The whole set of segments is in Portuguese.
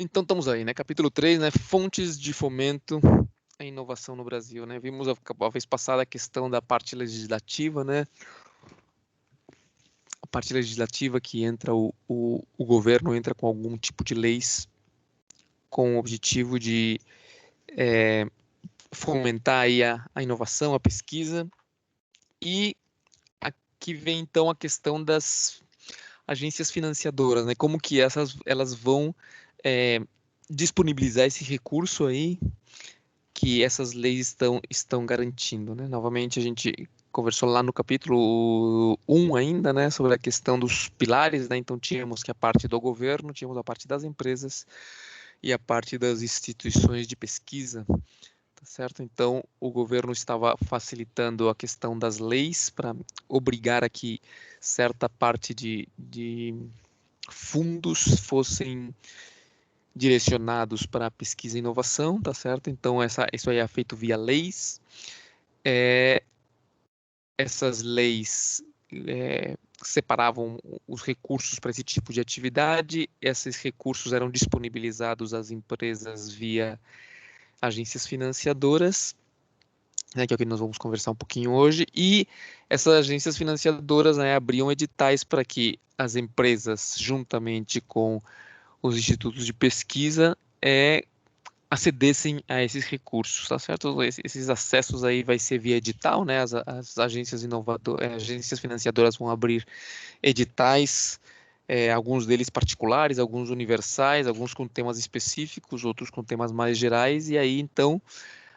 Então estamos aí, né? Capítulo 3, né? Fontes de fomento à inovação no Brasil, né? Vimos a vez passada a questão da parte legislativa, né? A parte legislativa que entra o governo entra com algum tipo de leis com o objetivo de fomentar aí a inovação, a pesquisa. E aqui vem então a questão das agências financiadoras, né? Como que elas vão disponibilizar esse recurso aí que essas leis estão garantindo, né? Novamente, a gente conversou lá no capítulo 1 ainda, né, sobre a questão dos pilares, né? Então, tínhamos que a parte do governo, tínhamos a parte das empresas e a parte das instituições de pesquisa, tá certo? Então, o governo estava facilitando a questão das leis para obrigar a que certa parte de fundos fossem direcionados para pesquisa e inovação, tá certo? Então, isso aí é feito via leis. Essas leis separavam os recursos para esse tipo de atividade. Esses recursos eram disponibilizados às empresas via agências financiadoras, né, que é o que nós vamos conversar um pouquinho hoje. E essas agências financiadoras, né, abriam editais para que as empresas, juntamente com os institutos de pesquisa, acedessem a esses recursos, tá certo? Esses acessos aí vai ser via edital, né? As agências agências financiadoras vão abrir editais, alguns deles particulares, alguns universais, alguns com temas específicos, outros com temas mais gerais, e aí então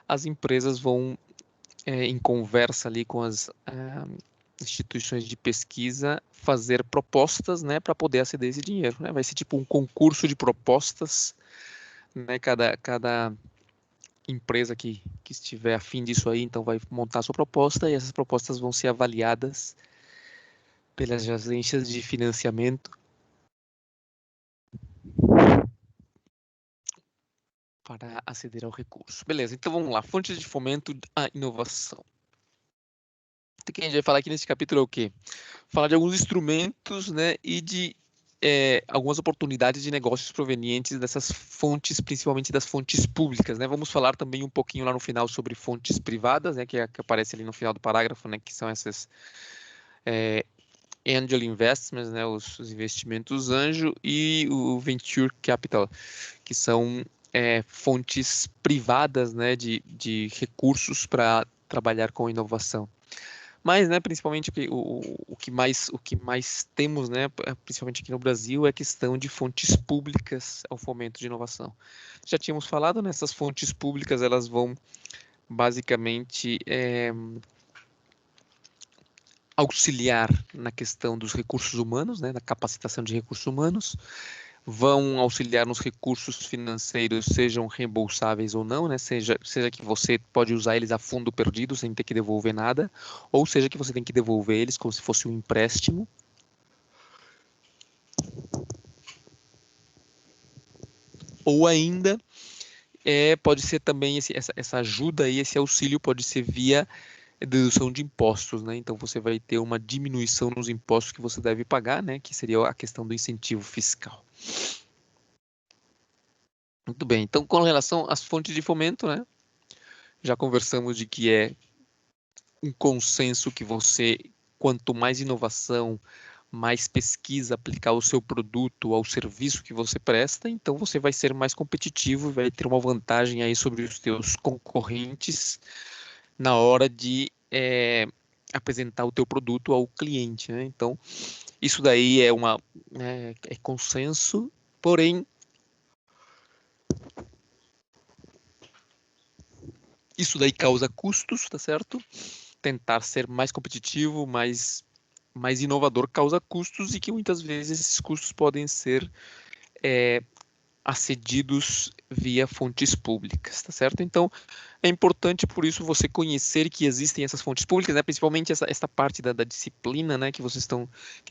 as empresas vão em conversa ali com as instituições de pesquisa fazer propostas, né, para poder aceder a esse dinheiro, né? Vai ser tipo um concurso de propostas, né? Cada empresa que estiver afim disso aí, então vai montar a sua proposta e essas propostas vão ser avaliadas pelas agências de financiamento para aceder ao recurso. Beleza, então vamos lá. Fontes de fomento à inovação. O que a gente vai falar aqui nesse capítulo é o quê? Falar de alguns instrumentos, né, e de algumas oportunidades de negócios provenientes dessas fontes, principalmente das fontes públicas, né? Vamos falar também um pouquinho lá no final sobre fontes privadas, né, que aparece ali no final do parágrafo, né, que são essas angel investments, né, os investimentos anjo e o venture capital, que são fontes privadas, né, de recursos para trabalhar com inovação. Mas, né, principalmente o que mais temos, né, principalmente aqui no Brasil, é a questão de fontes públicas ao fomento de inovação. Já tínhamos falado, né, essas fontes públicas, elas vão basicamente auxiliar na questão dos recursos humanos, né, na capacitação de recursos humanos, vão auxiliar nos recursos financeiros, sejam reembolsáveis ou não, né? Seja que você pode usar eles a fundo perdido sem ter que devolver nada, ou seja que você tem que devolver eles como se fosse um empréstimo. Ou ainda pode ser também essa ajuda e esse auxílio pode ser via dedução de impostos, né? Então você vai ter uma diminuição nos impostos que você deve pagar, né? Que seria a questão do incentivo fiscal. Muito bem, então com relação às fontes de fomento, né? Já conversamos de que é um consenso que você, quanto mais inovação, mais pesquisa aplicar ao seu produto, ao serviço que você presta, então você vai ser mais competitivo e vai ter uma vantagem aí sobre os seus concorrentes na hora de apresentar o teu produto ao cliente, né? Então, isso daí é consenso, porém, isso daí causa custos, tá certo? Tentar ser mais competitivo, mais inovador causa custos e que muitas vezes esses custos podem ser acedidos via fontes públicas, tá certo? Então, é importante por isso você conhecer que existem essas fontes públicas, né? Principalmente essa parte da disciplina, né? Que a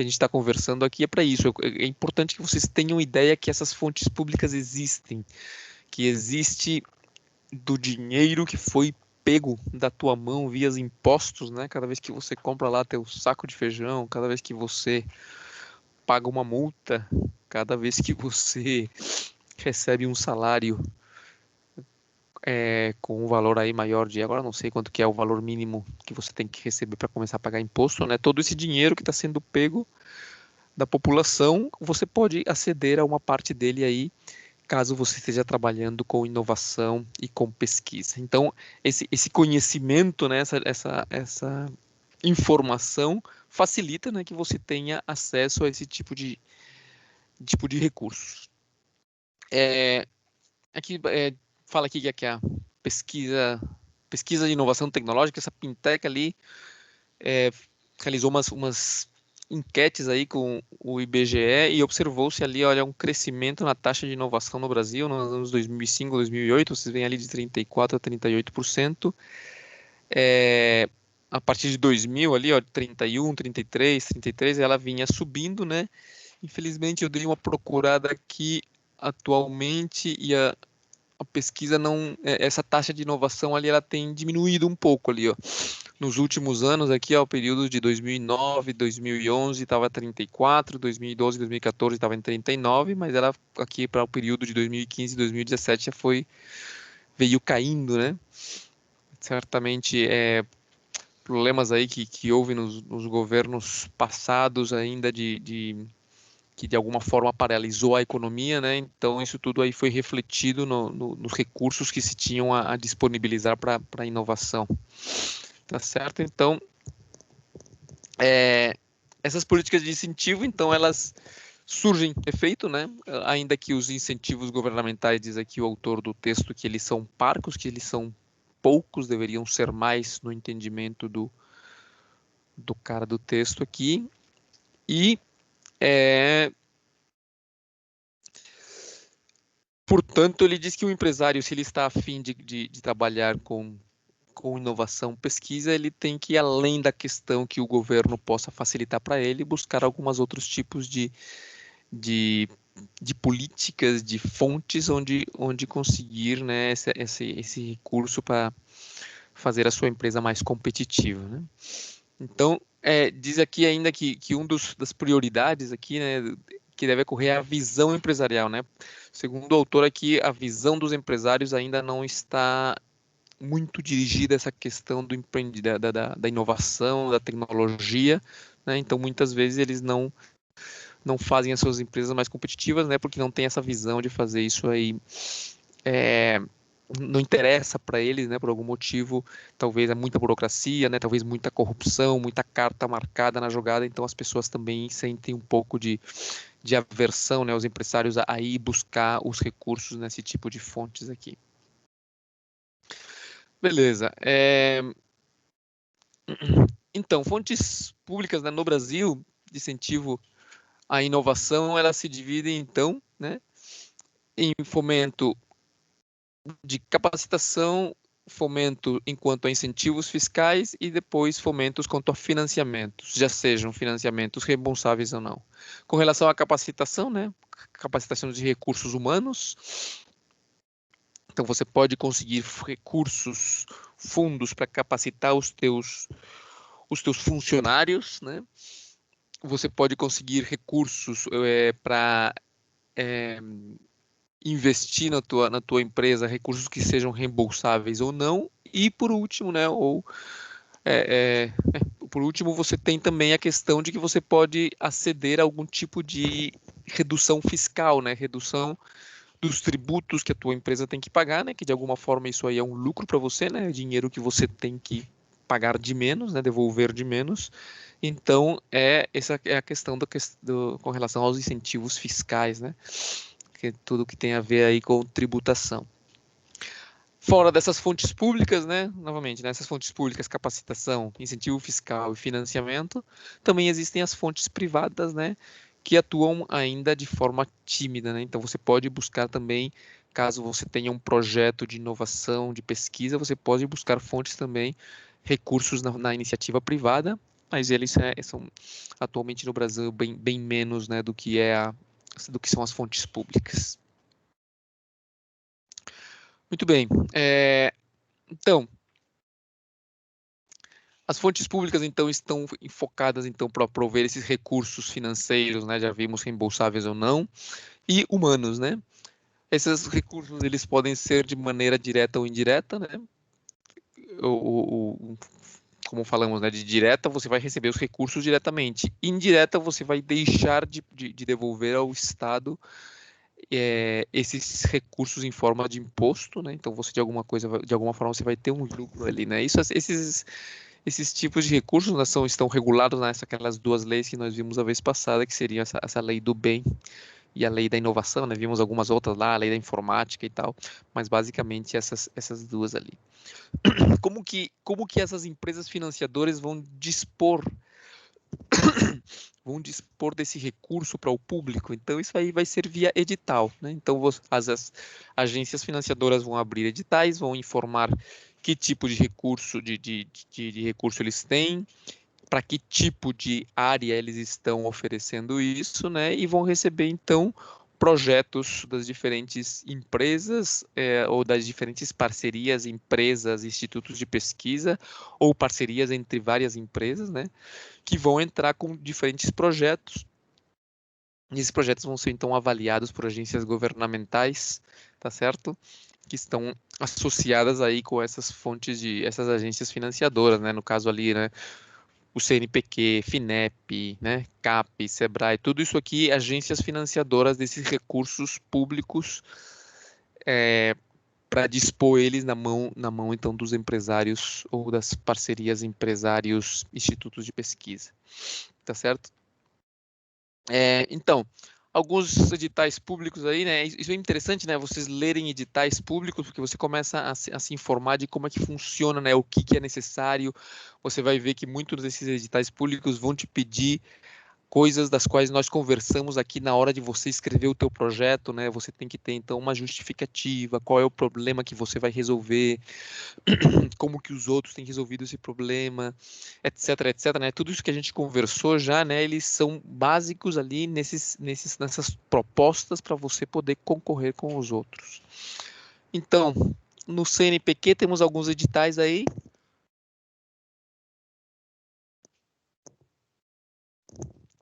gente está conversando aqui é para isso. É importante que vocês tenham ideia que essas fontes públicas existem, que existe do dinheiro que foi pego da tua mão via impostos, né? Cada vez que você compra lá teu saco de feijão, cada vez que você paga uma multa, cada vez que você recebe um salário com um valor aí maior de, agora não sei quanto que é o valor mínimo que você tem que receber para começar a pagar imposto, né? Todo esse dinheiro que está sendo pego da população, você pode aceder a uma parte dele aí, caso você esteja trabalhando com inovação e com pesquisa. Então, esse conhecimento, né, essa informação facilita, né, que você tenha acesso a esse tipo de recursos. Aqui fala aqui que a pesquisa de inovação tecnológica, essa Pintec ali, realizou umas enquetes aí com o IBGE e observou-se ali, olha, um crescimento na taxa de inovação no Brasil nos anos 2005, 2008, vocês veem ali de 34% a 38%. A partir de 2000 ali, ó, 31, 33, ela vinha subindo, né? Infelizmente eu dei uma procurada aqui atualmente e a pesquisa não, essa taxa de inovação ali, ela tem diminuído um pouco ali, ó. Nos últimos anos aqui, ó, o período de 2009, 2011 estava 34, 2012, 2014 estava em 39, mas ela aqui para o período de 2015 e 2017 já veio caindo, né? Certamente problemas aí que houve nos governos passados ainda que de alguma forma paralisou a economia, né? Então isso tudo aí foi refletido nos recursos que se tinham a disponibilizar para a inovação, tá certo? Então essas políticas de incentivo, então elas surgem efeito, né? Ainda que os incentivos governamentais, diz aqui o autor do texto, que eles são parcos, que eles são poucos, deveriam ser mais no entendimento do cara do texto aqui. E portanto, ele diz que o empresário, se ele está afim de trabalhar com inovação, pesquisa, ele tem que ir além da questão que o governo possa facilitar para ele, buscar alguns outros tipos de políticas, de fontes onde conseguir, né, esse recurso para fazer a sua empresa mais competitiva, né? Então, diz aqui ainda que das prioridades aqui, né, que deve ocorrer é a visão empresarial, né? Segundo o autor aqui, a visão dos empresários ainda não está muito dirigida a essa questão da inovação, da tecnologia, né? Então, muitas vezes eles não fazem as suas empresas mais competitivas, né? Porque não tem essa visão de fazer isso aí. Não interessa para eles, né? Por algum motivo, talvez é muita burocracia, né? Talvez muita corrupção, muita carta marcada na jogada. Então, as pessoas também sentem um pouco de aversão, né? Os empresários a ir buscar os recursos nesse tipo de fontes aqui. Beleza. Então, fontes públicas, né, no Brasil de incentivo à inovação, elas se dividem, então, né, em fomento de capacitação, fomento enquanto a incentivos fiscais e depois fomentos quanto a financiamentos, já sejam financiamentos reembolsáveis ou não. Com relação à capacitação, né, capacitação de recursos humanos, então você pode conseguir recursos, fundos para capacitar os teus funcionários, né? Você pode conseguir recursos para investir na tua empresa, recursos que sejam reembolsáveis ou não. E por último, né? Por último, você tem também a questão de que você pode aceder a algum tipo de redução fiscal, né? Redução dos tributos que a tua empresa tem que pagar, né? Que de alguma forma isso aí é um lucro para você, né? É dinheiro que você tem que pagar de menos, né? Devolver de menos. Então, essa é a questão com relação aos incentivos fiscais, né? Que é tudo que tem a ver aí com tributação. Fora dessas fontes públicas, né? Novamente, nessas fontes públicas, capacitação, incentivo fiscal e financiamento, também existem as fontes privadas, né? Que atuam ainda de forma tímida, né? Então, você pode buscar também, caso você tenha um projeto de inovação, de pesquisa, você pode buscar fontes também, recursos na iniciativa privada, mas eles são atualmente no Brasil bem menos, né, do que são as fontes públicas. Muito bem. Então, as fontes públicas então estão focadas então para prover esses recursos financeiros, né? Já vimos reembolsáveis ou não, e humanos, né? Esses recursos, eles podem ser de maneira direta ou indireta, né? Como falamos, né, de direta, você vai receber os recursos diretamente. Indireta, você vai deixar de devolver ao Estado esses recursos em forma de imposto, né? Então, você, de alguma forma, você vai ter um lucro ali, né? Esses tipos de recursos, né, estão regulados aquelas duas leis que nós vimos a vez passada, que seriam essa lei do bem e a lei da inovação, né? Vimos algumas outras lá, a lei da informática e tal, mas basicamente essas duas ali. Como que essas empresas financiadoras vão dispor desse recurso para o público? Então, isso aí vai ser via edital, né? Então, as agências financiadoras vão abrir editais, vão informar que tipo de de recurso eles têm, para que tipo de área eles estão oferecendo isso, né? E vão receber, então, projetos das diferentes empresas ou das diferentes parcerias, empresas, institutos de pesquisa ou parcerias entre várias empresas, né? Que vão entrar com diferentes projetos. E esses projetos vão ser, então, avaliados por agências governamentais, tá certo? Que estão associadas aí com essas agências financiadoras, né? No caso ali, né? O CNPq, FINEP, né, CAP, SEBRAE, tudo isso aqui, agências financiadoras desses recursos públicos para dispor eles na mão então dos empresários ou das parcerias empresários, institutos de pesquisa, tá certo? Então, alguns editais públicos aí, né? Isso é interessante, né? Vocês lerem editais públicos, porque você começa a se informar de como é que funciona, né? O que é necessário. Você vai ver que muitos desses editais públicos vão te pedir coisas das quais nós conversamos aqui na hora de você escrever o teu projeto, né? Você tem que ter então uma justificativa, qual é o problema que você vai resolver, como que os outros têm resolvido esse problema, etc, etc, né? Tudo isso que a gente conversou já, né? Eles são básicos ali nessas propostas para você poder concorrer com os outros. Então, no CNPq temos alguns editais aí.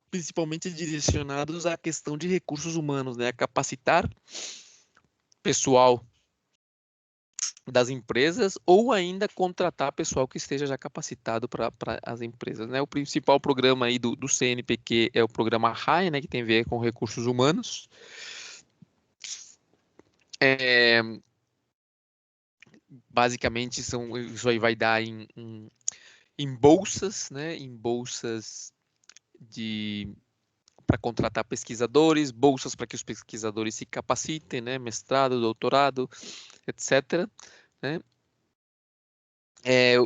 Principalmente direcionados à questão de recursos humanos, né? A capacitar pessoal das empresas ou ainda contratar pessoal que esteja já capacitado para as empresas, né? O principal programa aí do CNPq é o programa RAI, né? Que tem a ver com recursos humanos. Basicamente, isso aí vai dar em bolsas, né? Em bolsas para contratar pesquisadores, bolsas para que os pesquisadores se capacitem, né? Mestrado, doutorado, etc. Né?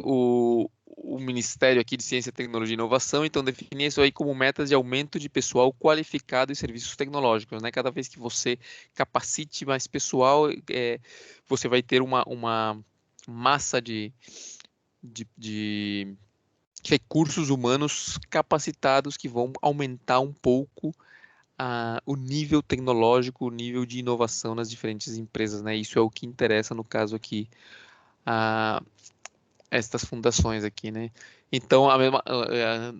O Ministério aqui de Ciência, Tecnologia e Inovação, então define isso aí como metas de aumento de pessoal qualificado em serviços tecnológicos, né? Cada vez que você capacite mais pessoal, você vai ter uma massa de recursos humanos capacitados que vão aumentar um pouco o nível tecnológico, o nível de inovação nas diferentes empresas, né? Isso é o que interessa no caso aqui a estas fundações aqui, né? Então,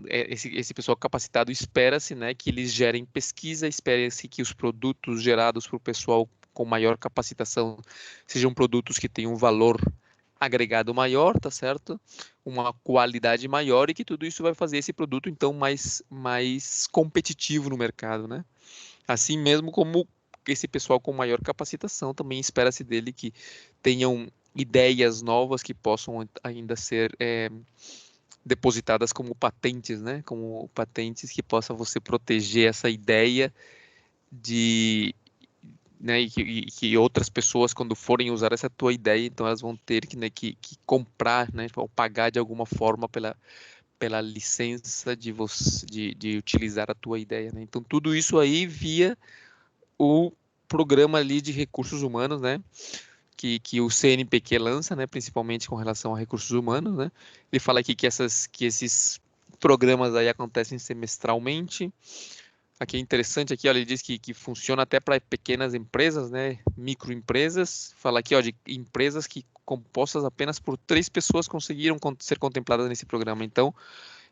esse pessoal capacitado espera-se, né, que eles gerem pesquisa, espera-se que os produtos gerados por pessoal com maior capacitação sejam produtos que tenham um valor agregado maior, tá certo? Uma qualidade maior e que tudo isso vai fazer esse produto, então, mais competitivo no mercado, né? Assim mesmo como esse pessoal com maior capacitação também espera-se dele que tenham ideias novas que possam ainda ser depositadas como patentes, né? Como patentes que possa você proteger essa ideia de, né? E que outras pessoas quando forem usar essa tua ideia, então elas vão ter que, né, que comprar, né? Ou pagar de alguma forma pela licença de você de utilizar a tua ideia, né? Então tudo isso aí via o programa ali de recursos humanos, né? Que o CNPq lança, né? Principalmente com relação a recursos humanos, né? Ele fala aqui que esses programas aí acontecem semestralmente. Aqui é interessante, aqui, ó, ele diz que funciona até para pequenas empresas, né? Microempresas. Fala aqui, ó, de empresas que compostas apenas por 3 pessoas conseguiram ser contempladas nesse programa. Então,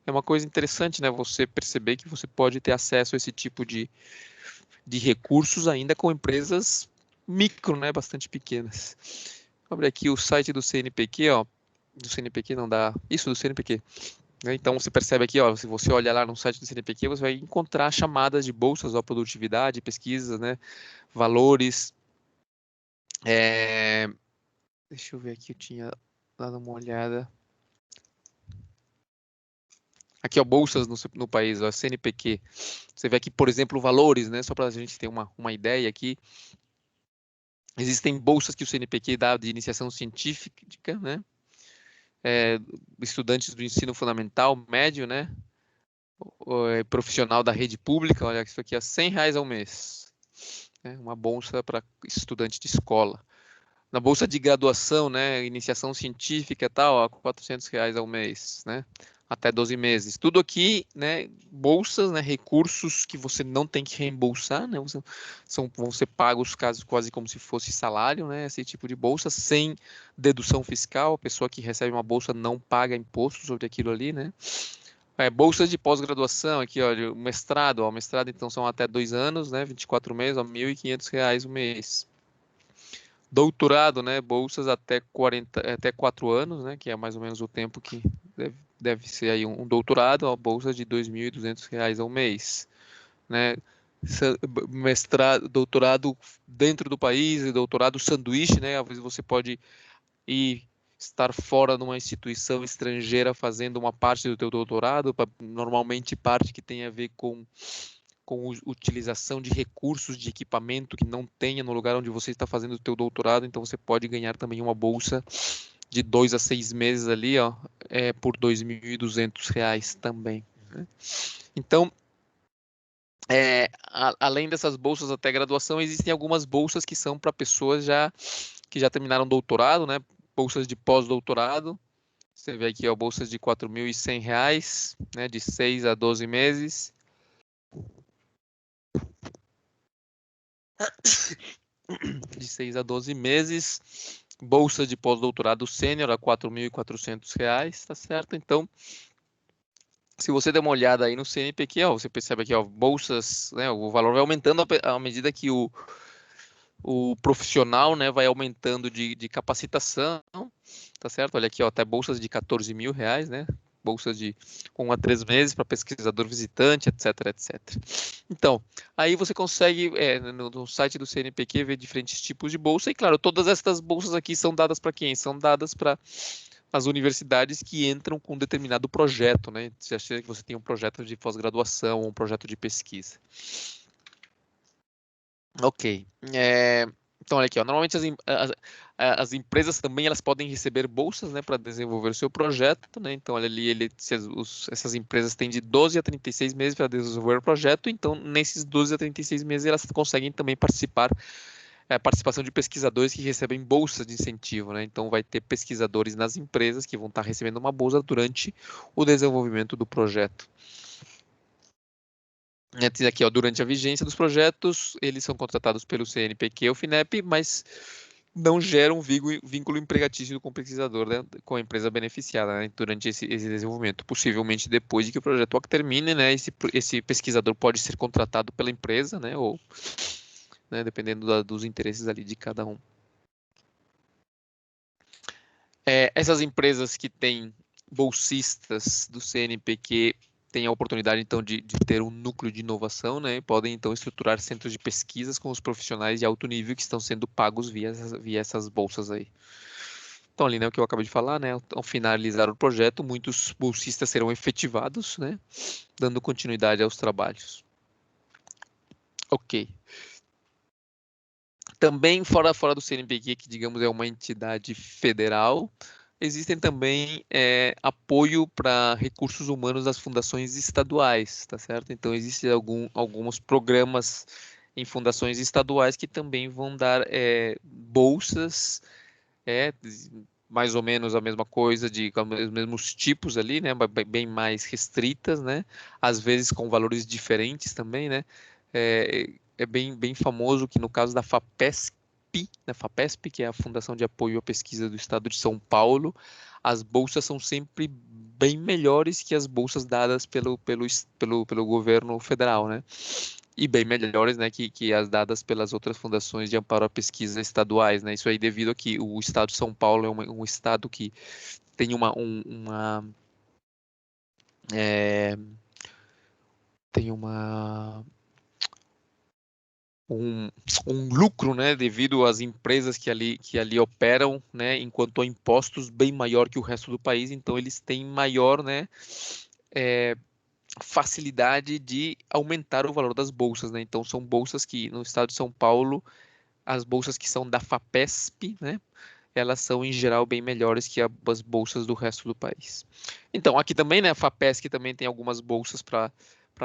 é uma coisa interessante, né? Você perceber que você pode ter acesso a esse tipo de recursos ainda com empresas micro, né, bastante pequenas. Vou abrir aqui o site do CNPq, ó, do CNPq não dá, isso do CNPq, né? Então você percebe aqui, ó, se você olhar lá no site do CNPq, você vai encontrar chamadas de bolsas, ó, produtividade, pesquisas, né, valores. Deixa eu ver aqui, eu tinha dado uma olhada. Aqui, ó, bolsas no país, ó, CNPq. Você vê aqui, por exemplo, valores, né? Só para a gente ter uma ideia aqui. Existem bolsas que o CNPq dá de iniciação científica, né? Estudantes do ensino fundamental, médio, né? Profissional da rede pública, olha, isso aqui é R$ 100 ao mês. Né? Uma bolsa para estudante de escola. Na bolsa de graduação, né, iniciação científica e tal, ó, R$ 400 ao mês, né, até 12 meses. Tudo aqui, né, bolsas, né, recursos que você não tem que reembolsar, né, vão ser pagos quase como se fosse salário, né, esse tipo de bolsa, sem dedução fiscal. A pessoa que recebe uma bolsa não paga imposto sobre aquilo ali, né. Bolsas de pós-graduação, aqui, ó, o mestrado então são até 2 anos, né, 24 meses, ó, R$ 1.500 o mês. Doutorado, né, bolsas até 4 anos, né, que é mais ou menos o tempo que deve ser aí um doutorado, a bolsa de R$ 2.200 ao mês, né, mestrado, doutorado dentro do país, doutorado sanduíche, né, às vezes você pode estar fora de uma instituição estrangeira fazendo uma parte do teu doutorado, normalmente parte que tem a ver com utilização de recursos de equipamento que não tenha no lugar onde você está fazendo o teu doutorado, então você pode ganhar também uma bolsa de 2 a 6 meses ali, ó, por R$ 2.200 também, né? Então, além dessas bolsas até graduação, existem algumas bolsas que são para pessoas que já terminaram doutorado, né? Bolsas de pós-doutorado. Você vê aqui, ó, bolsas de R$ 4.100, né? De 6 a 12 meses. De 6 a 12 meses, bolsa de pós-doutorado sênior a R$ 4.400, tá certo? Então, se você der uma olhada aí no CNPq, ó, você percebe aqui, ó, bolsas, né, o valor vai aumentando à medida que o profissional, né, vai aumentando de capacitação, tá certo? Olha aqui, ó, até bolsas de R$ 14.000, né? Bolsas de 1 a 3 meses para pesquisador visitante, etc, etc. Então, aí você consegue, no site do CNPq, ver diferentes tipos de bolsa. E, claro, todas essas bolsas aqui são dadas para quem? São dadas para as universidades que entram com um determinado projeto, né? Se acha que você tem um projeto de pós-graduação ou um projeto de pesquisa. Ok. Então, olha aqui, ó, normalmente as empresas também elas podem receber bolsas, né, para desenvolver o seu projeto, né? Então, olha ali, essas empresas têm de 12 a 36 meses para desenvolver o projeto, então nesses 12 a 36 meses elas conseguem também participação de pesquisadores que recebem bolsas de incentivo, né? Então, vai ter pesquisadores nas empresas que vão estar recebendo uma bolsa durante o desenvolvimento do projeto. Aqui, ó, durante a vigência dos projetos, eles são contratados pelo CNPq ou FINEP, mas não geram vínculo empregatício com o pesquisador, né, com a empresa beneficiada, né, durante esse desenvolvimento. Possivelmente depois de que o projeto termine, né, esse pesquisador pode ser contratado pela empresa, né, ou, né, dependendo dos interesses ali de cada um. Essas empresas que têm bolsistas do CNPq têm a oportunidade, então, de ter um núcleo de inovação, né? Podem, então, estruturar centros de pesquisas com os profissionais de alto nível que estão sendo pagos via essas bolsas aí. Então, ali, né, o que eu acabei de falar, né? Ao finalizar o projeto, muitos bolsistas serão efetivados, né? Dando continuidade aos trabalhos. Ok. Também fora do CNPq, que digamos é uma entidade federal, existem também apoio para recursos humanos das fundações estaduais, tá certo? Então existem alguns programas em fundações estaduais que também vão dar bolsas, mais ou menos a mesma coisa, com os mesmos tipos ali, né? Bem mais restritas, né? Às vezes com valores diferentes também, né? É bem famoso que no caso da FAPESP, que é a Fundação de Apoio à Pesquisa do Estado de São Paulo, as bolsas são sempre bem melhores que as bolsas dadas pelo governo federal, né? e bem melhores, né, que as dadas pelas outras fundações de amparo à pesquisa estaduais, né? Isso aí devido a que o estado de São Paulo é um estado que tem é, tem um, um lucro, né, devido às empresas que ali operam, né, enquanto a impostos bem maior que o resto do país, então eles têm maior, né, é, facilidade de aumentar o valor das bolsas, né? Então são bolsas que no estado de São Paulo, as bolsas que são da FAPESP, né, elas são em geral bem melhores que as bolsas do resto do país. Então, aqui também, né, a FAPESP também tem algumas bolsas para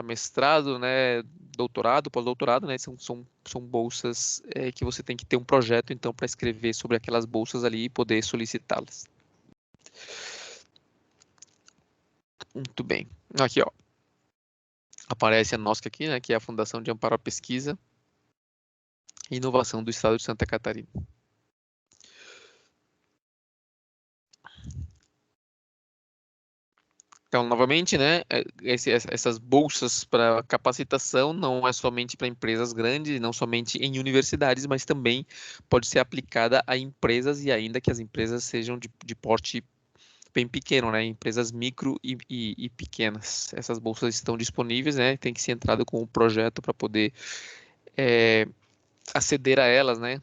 mestrado, né, doutorado, pós-doutorado, né, são bolsas que você tem que ter um projeto, então, para escrever sobre aquelas bolsas ali e poder solicitá-las. Muito bem. Aqui, ó, aparece a NOSC aqui, né, que é a Fundação de Amparo à Pesquisa e Inovação do Estado de Santa Catarina. Então, novamente, né, essas bolsas para capacitação não é somente para empresas grandes, não somente em universidades, mas também pode ser aplicada a empresas e ainda que as empresas sejam de porte bem pequeno, né, empresas micro e pequenas. Essas bolsas estão disponíveis, né, tem que ser entrado com o projeto para poder é, aceder a elas, né.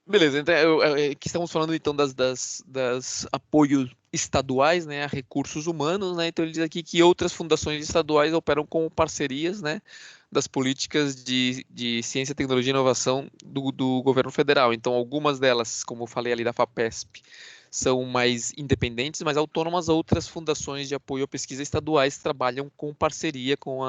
Beleza, então que estamos falando então das apoios estaduais, né, a recursos humanos, né? Então ele diz aqui que outras fundações estaduais operam como parcerias, né, das políticas de ciência, tecnologia e inovação do governo federal. Então algumas delas, como eu falei ali da FAPESP, são mais independentes, mais autônomas. Outras fundações de apoio à pesquisa estaduais trabalham com parceria com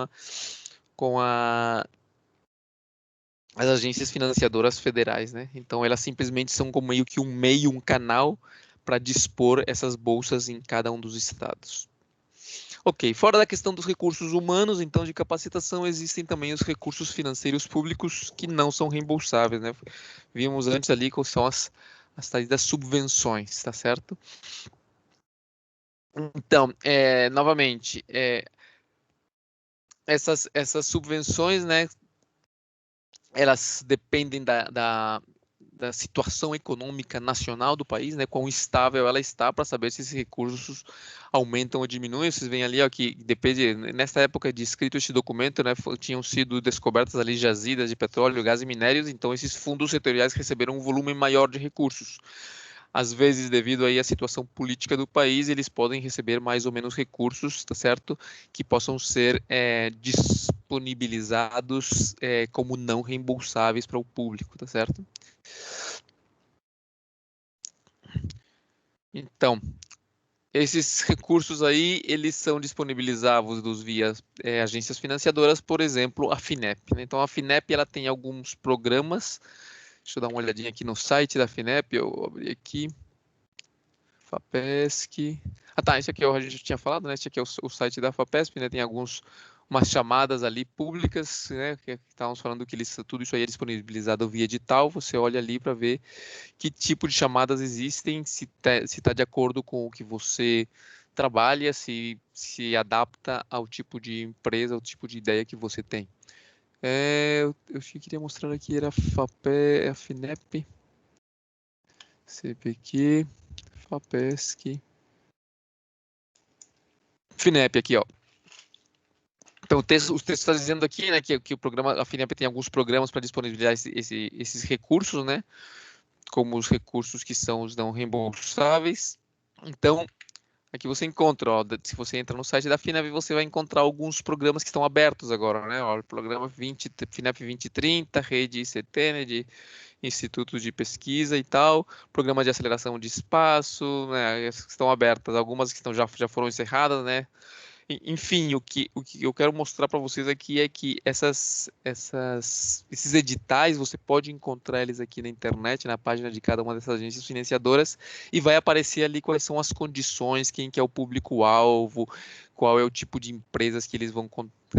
as agências financiadoras federais, né? Então elas simplesmente são como meio que um meio, um canal para dispor essas bolsas em cada um dos estados. Ok, fora da questão dos recursos humanos, então de capacitação, existem também os recursos financeiros públicos que não são reembolsáveis, né? Vimos antes ali quais são as tais das subvenções, tá certo? Então, novamente, essas subvenções, né, elas dependem da situação econômica nacional do país, né? Quão estável ela está para saber se esses recursos aumentam ou diminuem. Vocês veem ali, ó, que depende, nessa época de escrito este documento, né, tinham sido descobertas ali jazidas de petróleo, gás e minérios, então esses fundos setoriais receberam um volume maior de recursos. Às vezes, devido aí à situação política do país, eles podem receber mais ou menos recursos, tá certo? Que possam ser disponibilizados como não reembolsáveis para o público, tá certo? Então, esses recursos aí, eles são disponibilizados via agências financiadoras, por exemplo, a FINEP, né? Então, a FINEP, ela tem alguns programas. Deixa eu dar uma olhadinha aqui no site da FINEP, eu abri aqui. FAPESC. Ah, tá, esse aqui a gente tinha falado, né? Esse aqui é o site da FAPESP, né? Tem umas chamadas ali públicas, né? Que estávamos falando que tudo isso aí é disponibilizado via edital. Você olha ali para ver que tipo de chamadas existem, se está de acordo com o que você trabalha, se adapta ao tipo de empresa, ao tipo de ideia que você tem. Eu queria mostrar aqui, era a FINEP, CPQ, FAPESC. FINEP aqui, ó. Então, o texto está dizendo aqui, né, que o programa, a FINEP tem alguns programas para disponibilizar esses recursos, né, como os recursos que são os não reembolsáveis. Então, aqui você encontra, ó, se você entra no site da FINEP, você vai encontrar alguns programas que estão abertos agora, né, ó, programa FINEP 2030, Rede ICT, né, de institutos de pesquisa e tal, programa de aceleração de espaço, né, essas que estão abertas, algumas que já foram encerradas, né. Enfim, o que eu quero mostrar para vocês aqui é que esses editais, você pode encontrar eles aqui na internet, na página de cada uma dessas agências financiadoras, e vai aparecer ali quais são as condições, quem que é o público-alvo, qual é o tipo de empresas que eles vão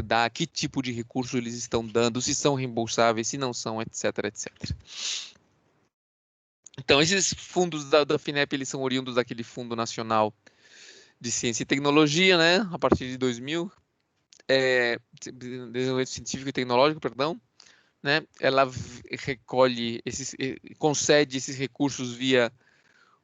dar, que tipo de recurso eles estão dando, se são reembolsáveis, se não são, etc, etc. Então, esses fundos da FINEP, eles são oriundos daquele Fundo Nacional de Ciência e Tecnologia, né, a partir de 2000, Desenvolvimento Científico e Tecnológico, perdão, né, ela recolhe concede esses recursos via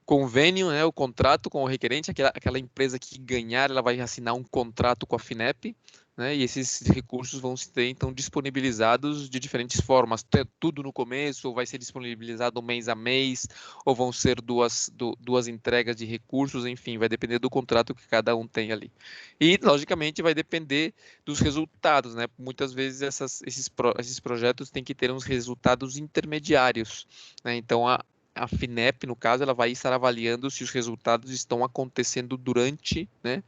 convênio, né, o contrato com o requerente, aquela empresa que ganhar, ela vai assinar um contrato com a FINEP, né, e esses recursos vão ser então disponibilizados de diferentes formas, tudo no começo, ou vai ser disponibilizado mês a mês, ou vão ser duas entregas de recursos, enfim, vai depender do contrato que cada um tem ali. E, logicamente, vai depender dos resultados, né, muitas vezes esses projetos têm que ter uns resultados intermediários, né, então a FINEP, no caso, ela vai estar avaliando se os resultados estão acontecendo durante, né,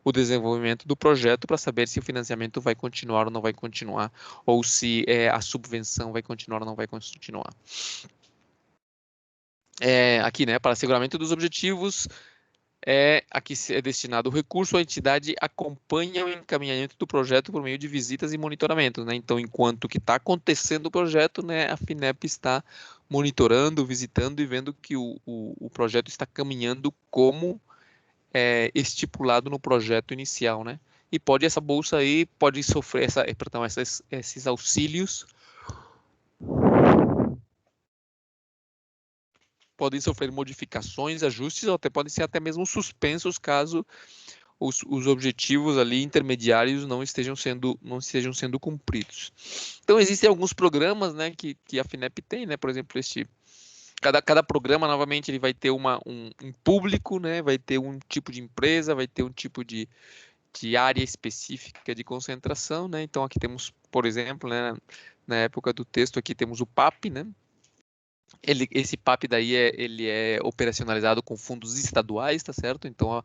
o desenvolvimento do projeto para saber se o financiamento vai continuar ou não vai continuar, ou se a subvenção vai continuar ou não vai continuar. Aqui, né, para asseguramento dos objetivos, aqui é destinado o recurso, a entidade acompanha o encaminhamento do projeto por meio de visitas e monitoramento, né? Então, enquanto que está acontecendo o projeto, né, a FINEP está monitorando, visitando e vendo que o projeto está caminhando como estipulado no projeto inicial, né? E essa bolsa aí pode sofrer esses auxílios podem sofrer modificações, ajustes, ou até podem ser até mesmo suspensos caso os objetivos ali intermediários não estejam sendo cumpridos. Então existem alguns programas, né, que a FINEP tem, né, por exemplo, cada programa, novamente, ele vai ter um público, né, vai ter um tipo de empresa, vai ter um tipo de área específica de concentração, né, então aqui temos, por exemplo, né, na época do texto aqui temos o PAP, né, esse PAP daí ele é operacionalizado com fundos estaduais, tá certo? Então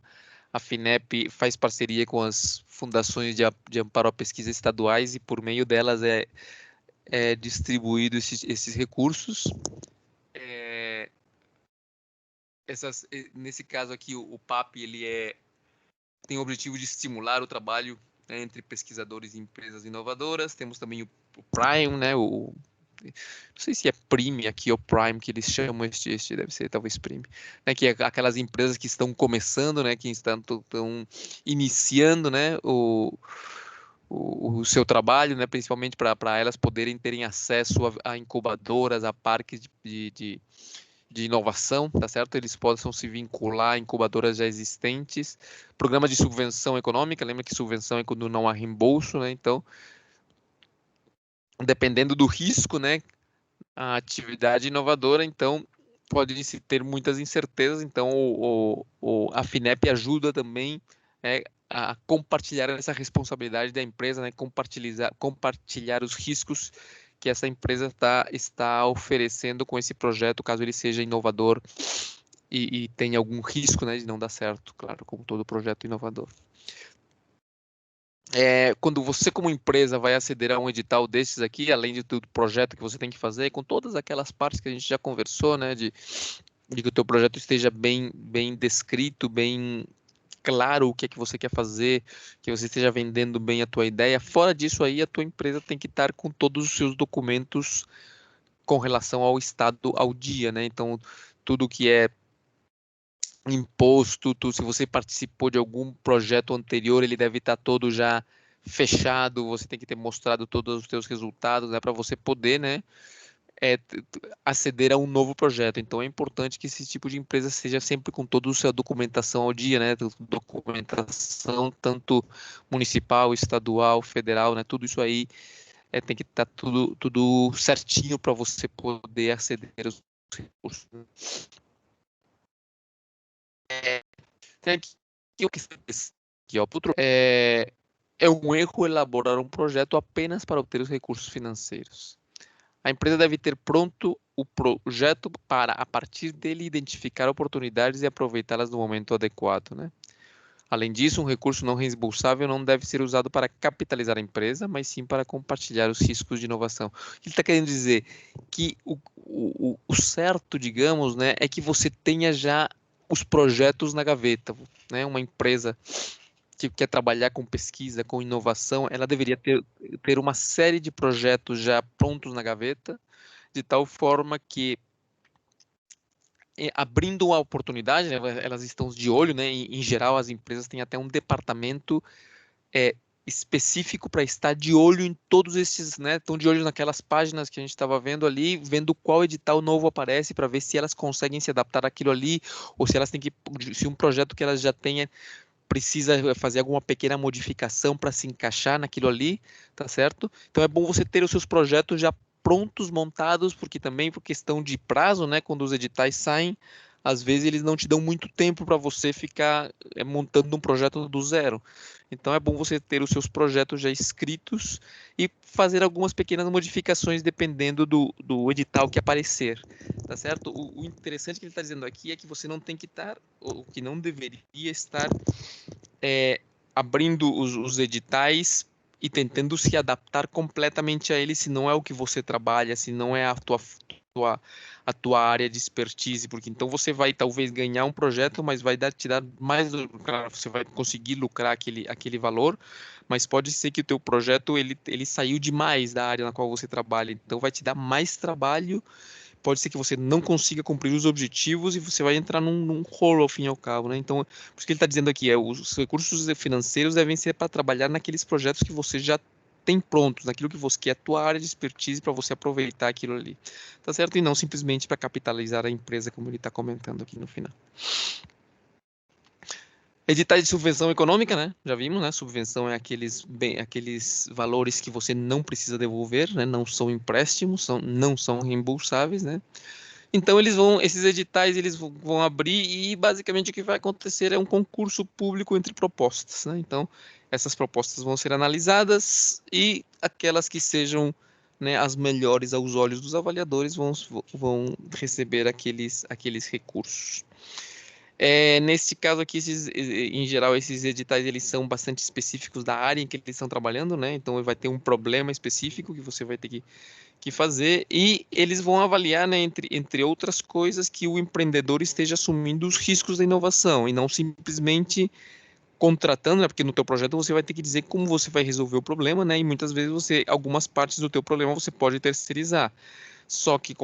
a FINEP faz parceria com as fundações de amparo à pesquisa estaduais e por meio delas é distribuído esses recursos. Nesse caso aqui, o PAP ele tem o objetivo de estimular o trabalho, né, entre pesquisadores e empresas inovadoras. Temos também o Prime, né, não sei se é Prime aqui ou Prime que eles chamam, este deve ser talvez Prime, né, que é aquelas empresas que estão começando, né, que estão iniciando, né, o seu trabalho, né, principalmente para elas poderem terem acesso a incubadoras, a parques de inovação, tá certo? Eles possam se vincular a incubadoras já existentes. Programa de subvenção econômica, lembra que subvenção é quando não há reembolso, né? Então, dependendo do risco, né, a atividade inovadora, então pode-se ter muitas incertezas, então a FINEP ajuda também a compartilhar essa responsabilidade da empresa, né, compartilhar os riscos que essa empresa está oferecendo com esse projeto, caso ele seja inovador e tenha algum risco, né, de não dar certo, claro, como todo projeto inovador. Quando você, como empresa, vai aceder a um edital desses aqui, além de tudo, projeto que você tem que fazer, com todas aquelas partes que a gente já conversou, né, de que o teu projeto esteja bem descrito, bem claro o que é que você quer fazer, que você esteja vendendo bem a tua ideia. Fora disso aí, a tua empresa tem que estar com todos os seus documentos com relação ao estado ao dia, né? Então, tudo que é imposto, se você participou de algum projeto anterior, ele deve estar todo já fechado, você tem que ter mostrado todos os seus resultados, né, para você poder, né, aceder a um novo projeto. Então é importante que esse tipo de empresa seja sempre com toda a sua documentação ao dia, né, documentação tanto municipal, estadual, federal, né, tudo isso aí tem que estar tudo certinho para você poder aceder aos recursos. Tem aqui o que aqui, ó, é um erro elaborar um projeto apenas para obter os recursos financeiros. A empresa deve ter pronto o projeto para, a partir dele, identificar oportunidades e aproveitá-las no momento adequado, né? Além disso, um recurso não reembolsável não deve ser usado para capitalizar a empresa, mas sim para compartilhar os riscos de inovação. Ele está querendo dizer que o certo, digamos, né, é que você tenha já os projetos na gaveta, né? Uma empresa que quer trabalhar com pesquisa, com inovação, ela deveria ter uma série de projetos já prontos na gaveta, de tal forma que abrindo a oportunidade, né, elas estão de olho, né, em geral as empresas têm até um departamento é, específico para estar de olho em todos esses, né? Estão de olho naquelas páginas que a gente estava vendo ali, vendo qual edital novo aparece para ver se elas conseguem se adaptar àquilo ali, ou se elas têm que, se um projeto que elas já tenham precisa fazer alguma pequena modificação para se encaixar naquilo ali, tá certo? Então é bom você ter os seus projetos já prontos, montados, porque também por questão de prazo, né, quando os editais saem, às vezes eles não te dão muito tempo para você ficar montando um projeto do zero. Então é bom você ter os seus projetos já escritos e fazer algumas pequenas modificações dependendo do edital que aparecer, tá certo? O interessante que ele está dizendo aqui é que você não tem que estar, ou que não deveria estar abrindo os editais e tentando se adaptar completamente a eles, se não é o que você trabalha, se não é a tua área de expertise, porque então você vai talvez ganhar um projeto, mas vai te dar mais, claro, você vai conseguir lucrar aquele valor, mas pode ser que o teu projeto ele saiu demais da área na qual você trabalha, então vai te dar mais trabalho, pode ser que você não consiga cumprir os objetivos e você vai entrar num rolo ao fim e ao cabo, né? Então, por isso que ele está dizendo aqui, os recursos financeiros devem ser para trabalhar naqueles projetos que você já tem prontos, naquilo que você quer, a tua área de expertise para você aproveitar aquilo ali, tá certo? E não simplesmente para capitalizar a empresa, como ele está comentando aqui no final. Editais de subvenção econômica, né? Já vimos, né? Subvenção é aqueles valores que você não precisa devolver, né? Não são empréstimos, não são reembolsáveis, né? Então esses editais eles vão abrir e basicamente o que vai acontecer é um concurso público entre propostas, né? Então essas propostas vão ser analisadas e aquelas que sejam, né, as melhores aos olhos dos avaliadores vão receber aqueles recursos. Neste caso aqui, em geral, esses editais eles são bastante específicos da área em que eles estão trabalhando, né? Então vai ter um problema específico que você vai ter que fazer e eles vão avaliar, né, entre outras coisas, que o empreendedor esteja assumindo os riscos da inovação e não simplesmente contratando, né, porque no teu projeto você vai ter que dizer como você vai resolver o problema, né, e muitas vezes algumas partes do teu problema você pode terceirizar. Só que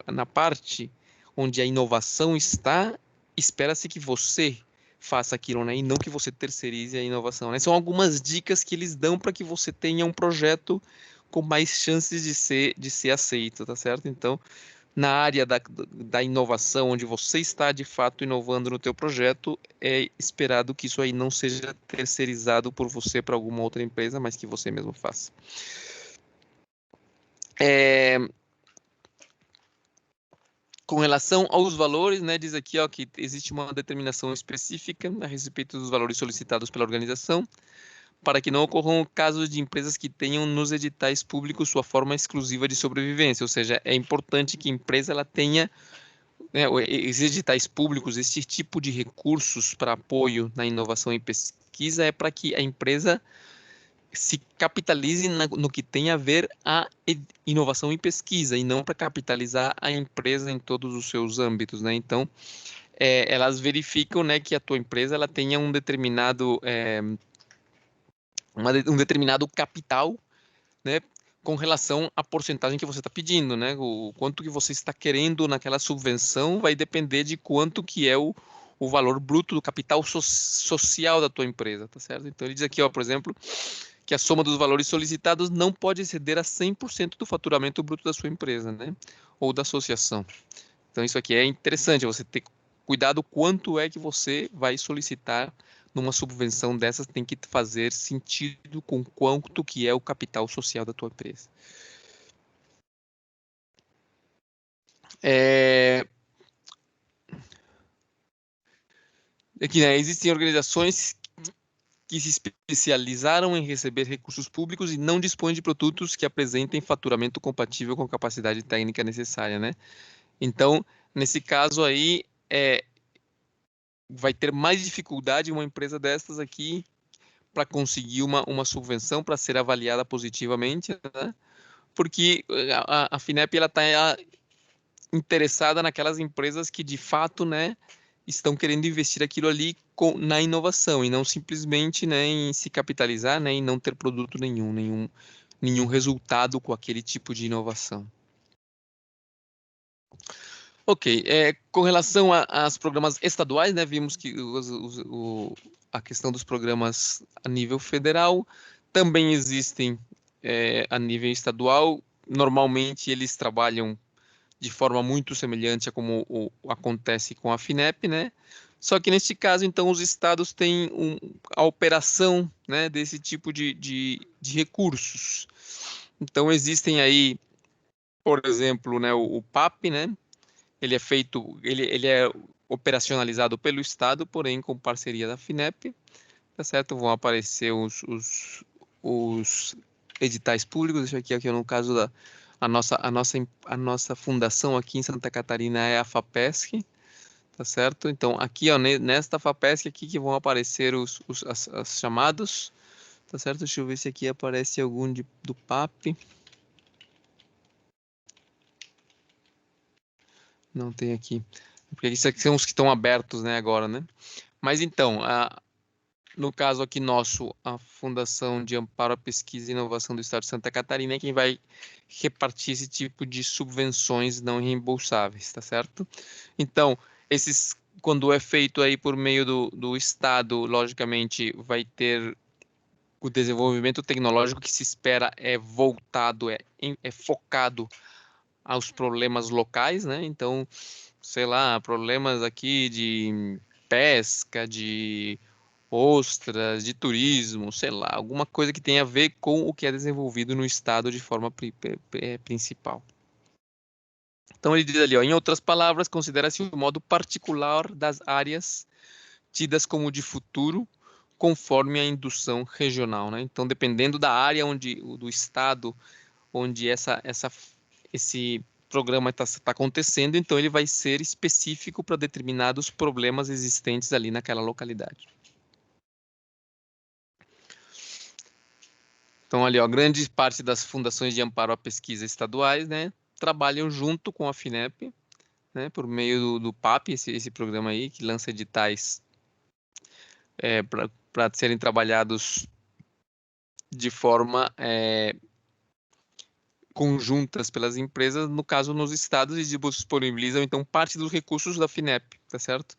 na parte onde a inovação está, espera-se que você faça aquilo, né, e não que você terceirize a inovação, né? São algumas dicas que eles dão para que você tenha um projeto com mais chances de ser aceito, tá certo? Então, na área da inovação, onde você está de fato inovando no teu projeto, é esperado que isso aí não seja terceirizado por você para alguma outra empresa, mas que você mesmo faça. Com relação aos valores, né, diz aqui, ó, que existe uma determinação específica a respeito dos valores solicitados pela organização, para que não ocorram casos de empresas que tenham nos editais públicos sua forma exclusiva de sobrevivência, ou seja, é importante que a empresa ela tenha, né, esses editais públicos, esse tipo de recursos para apoio na inovação e pesquisa é para que a empresa se capitalize no que tem a ver a inovação e pesquisa, e não para capitalizar a empresa em todos os seus âmbitos, né? Então, elas verificam, né, que a tua empresa ela tenha um determinado capital, né, com relação à porcentagem que você está pedindo, né? O quanto que você está querendo naquela subvenção vai depender de quanto que é o valor bruto do capital social da tua empresa, tá certo? Então ele diz aqui, ó, por exemplo, que a soma dos valores solicitados não pode exceder a 100% do faturamento bruto da sua empresa, né? Ou da associação. Então isso aqui é interessante, você ter cuidado quanto é que você vai solicitar numa subvenção dessas, tem que fazer sentido com quanto que é o capital social da tua empresa. Aqui, né, existem organizações que se especializaram em receber recursos públicos e não dispõem de produtos que apresentem faturamento compatível com a capacidade técnica necessária, né? Então, nesse caso aí, vai ter mais dificuldade uma empresa dessas aqui para conseguir uma subvenção para ser avaliada positivamente, né? Porque a FINEP ela está interessada naquelas empresas que de fato, né, estão querendo investir aquilo ali na inovação e não simplesmente, né, em se capitalizar, né, e não ter produto nenhum resultado com aquele tipo de inovação. Ok, com relação aos programas estaduais, né, vimos que a questão dos programas a nível federal também existem a nível estadual. Normalmente eles trabalham de forma muito semelhante a como acontece com a FINEP, né? Só que neste caso, então, os estados têm a operação, né, desse tipo de recursos. Então, existem aí, por exemplo, né, o PAP, né? Ele é operacionalizado pelo Estado, porém com parceria da FINEP, tá certo? Vão aparecer os editais públicos. Deixa aqui no caso a nossa fundação aqui em Santa Catarina é a FAPESC, tá certo? Então aqui, ó, nesta FAPESC aqui que vão aparecer as chamados, tá certo? Deixa eu ver se aqui aparece algum do PAP. Não tem aqui. Porque isso aqui são os que estão abertos, né, agora, né? Mas então, no caso aqui nosso, a Fundação de Amparo à Pesquisa e Inovação do Estado de Santa Catarina é quem vai repartir esse tipo de subvenções não reembolsáveis, tá certo? Então, quando é feito aí por meio do Estado, logicamente vai ter o desenvolvimento tecnológico que se espera voltado, focado aos problemas locais, né? Então, sei lá, problemas aqui de pesca, de ostras, de turismo, sei lá, alguma coisa que tenha a ver com o que é desenvolvido no estado de forma principal. Então ele diz ali, ó, em outras palavras, considera-se o modo particular das áreas tidas como de futuro, conforme a indução regional, né? Então, dependendo da área do estado onde esse programa está acontecendo, então ele vai ser específico para determinados problemas existentes ali naquela localidade. Então, ali, ó, grande parte das fundações de amparo à pesquisa estaduais, né, trabalham junto com a FINEP, né, por meio do PAP, esse programa aí, que lança editais para serem trabalhados de forma conjuntas pelas empresas, no caso, nos estados, e disponibilizam, então, parte dos recursos da FINEP, tá certo?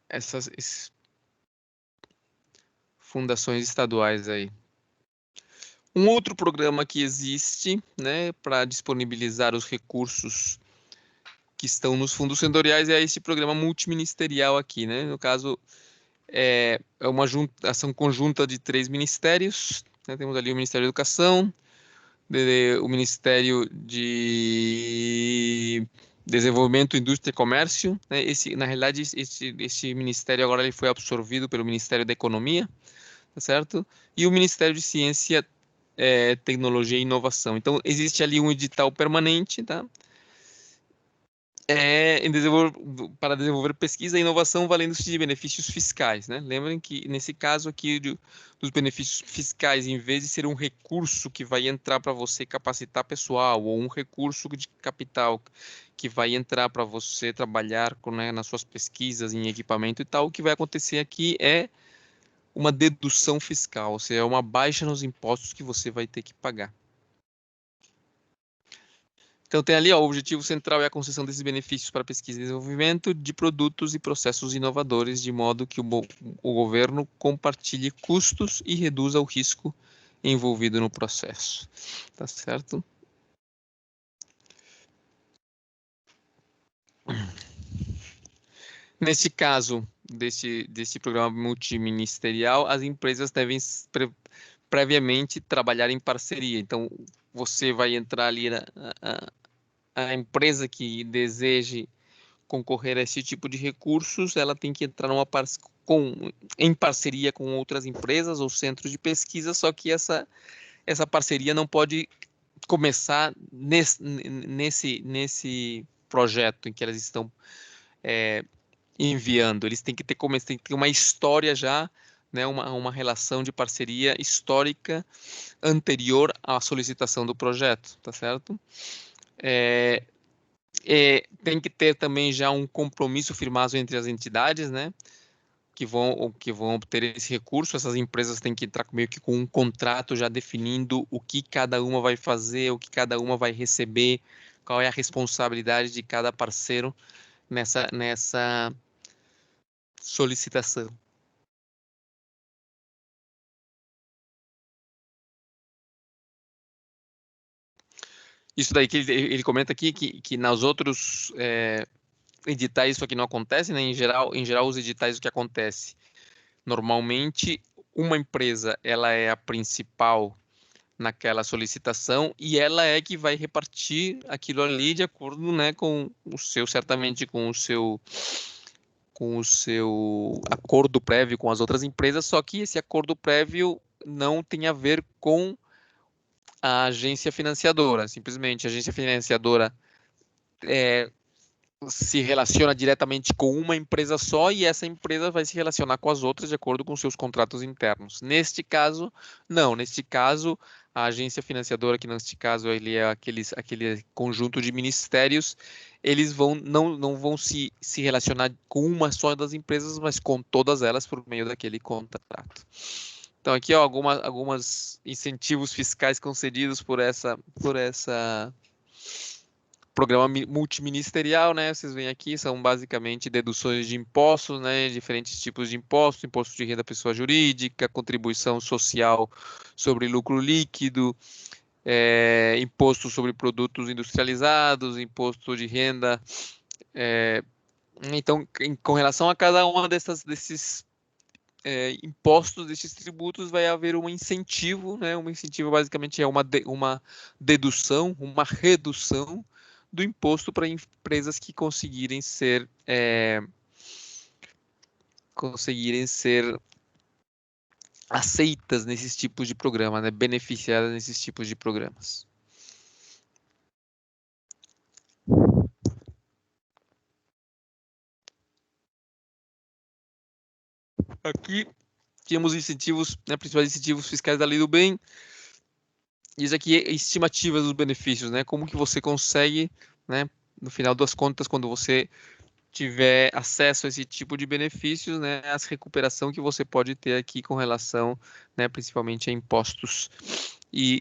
Essas fundações estaduais aí. Um outro programa que existe, né, para disponibilizar os recursos que estão nos fundos setoriais é esse programa multiministerial aqui, né? No caso, é uma ação conjunta de 3 ministérios, né? Temos ali o Ministério da Educação, o Ministério de Desenvolvimento, Indústria e Comércio, né? Na realidade, esse ministério agora ele foi absorvido pelo Ministério da Economia, tá certo? E o Ministério de Ciência, Tecnologia e Inovação. Então, existe ali um edital permanente, tá? Para desenvolver pesquisa e inovação valendo-se de benefícios fiscais, né? Lembrem que, nesse caso aqui, dos benefícios fiscais, em vez de ser um recurso que vai entrar para você capacitar pessoal, ou um recurso de capital que vai entrar para você trabalhar né, nas suas pesquisas, em equipamento e tal, o que vai acontecer aqui é uma dedução fiscal, ou seja, uma baixa nos impostos que você vai ter que pagar. Então tem ali, ó, o objetivo central é a concessão desses benefícios para pesquisa e desenvolvimento de produtos e processos inovadores, de modo que o governo compartilhe custos e reduza o risco envolvido no processo. Tá certo? Neste caso, desse programa multiministerial, as empresas devem previamente trabalhar em parceria. Então, você vai entrar ali a empresa que deseje concorrer a esse tipo de recursos, ela tem que entrar em parceria com outras empresas ou centros de pesquisa, só que essa parceria não pode começar nesse projeto em que elas estão enviando. Eles têm que ter uma história já, né, uma relação de parceria histórica anterior à solicitação do projeto, tá certo? Tem que ter também já um compromisso firmado entre as entidades, né, que vão obter esse recurso. Essas empresas têm que entrar meio que com um contrato já definindo o que cada uma vai fazer, o que cada uma vai receber qual é a responsabilidade de cada parceiro nessa solicitação. Isso daí que ele comenta aqui, que nas outros editais isso aqui não acontece, né? Em geral, os editais, o que acontece? Normalmente, uma empresa, ela é a principal naquela solicitação e ela é que vai repartir aquilo ali de acordo, né, com o seu, certamente com o seu acordo prévio com as outras empresas, só que esse acordo prévio não tem a ver com a agência financiadora. Simplesmente a agência financiadora se relaciona diretamente com uma empresa só e essa empresa vai se relacionar com as outras de acordo com seus contratos internos. Neste caso, não. Neste caso, a agência financiadora, que neste caso ele é aquele conjunto de ministérios, eles não vão se relacionar com uma só das empresas, mas com todas elas por meio daquele contrato. Então aqui, ó, algumas incentivos fiscais concedidos por essa programa multiministerial, né? Vocês veem aqui, são basicamente deduções de impostos, né? Diferentes tipos de impostos, imposto de renda da pessoa jurídica, contribuição social sobre lucro líquido, imposto sobre produtos industrializados, imposto de renda. Então, com relação a cada uma desses impostos, desses tributos, vai haver um incentivo, né? Um incentivo basicamente é uma dedução, uma redução do imposto para empresas que conseguirem ser aceitas nesses tipos de programa, né? Beneficiadas nesses tipos de programas. Aqui temos incentivos, né, principais incentivos fiscais da Lei do Bem. Isso aqui é estimativa dos benefícios, né? Como que você consegue, né, no final das contas, quando você tiver acesso a esse tipo de benefícios, né, as recuperação que você pode ter aqui com relação, né, principalmente a impostos e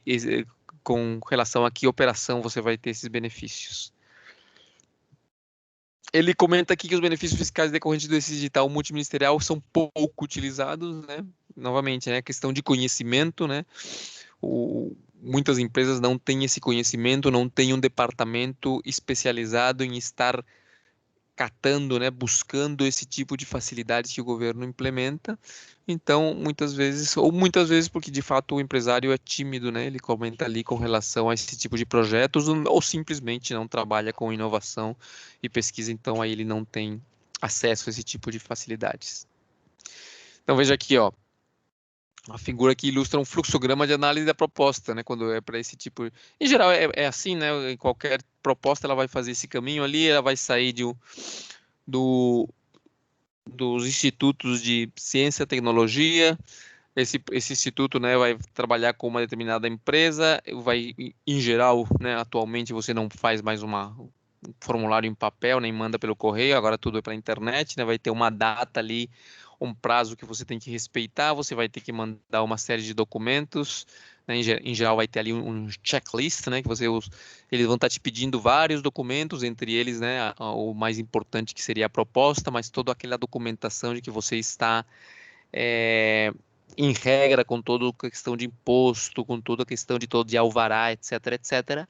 com relação a que operação você vai ter esses benefícios. Ele comenta aqui que os benefícios fiscais decorrentes desse digital multiministerial são pouco utilizados, né? Novamente, né, questão de conhecimento, né? Muitas empresas não têm esse conhecimento, não têm um departamento especializado em estar catando, né, buscando esse tipo de facilidades que o governo implementa. Então, muitas vezes porque de fato o empresário é tímido, né? Ele comenta ali com relação a esse tipo de projetos ou simplesmente não trabalha com inovação e pesquisa, então aí ele não tem acesso a esse tipo de facilidades. Então veja aqui, ó, uma figura que ilustra um fluxograma de análise da proposta, né? Quando é para esse tipo, em geral é assim, né? Em qualquer proposta ela vai fazer esse caminho ali, ela vai sair dos institutos de ciência e tecnologia. Esse instituto, né, vai trabalhar com uma determinada empresa, em geral, né, atualmente você não faz mais um formulário em papel, nem manda pelo correio, agora tudo é pela internet, né, vai ter uma data ali, um prazo que você tem que respeitar, você vai ter que mandar uma série de documentos, né, em geral vai ter ali um checklist, né, que eles vão estar te pedindo vários documentos, entre eles, né, o mais importante que seria a proposta, mas toda aquela documentação de que você está em regra com toda a questão de imposto, com toda a questão de alvará, etc, etc.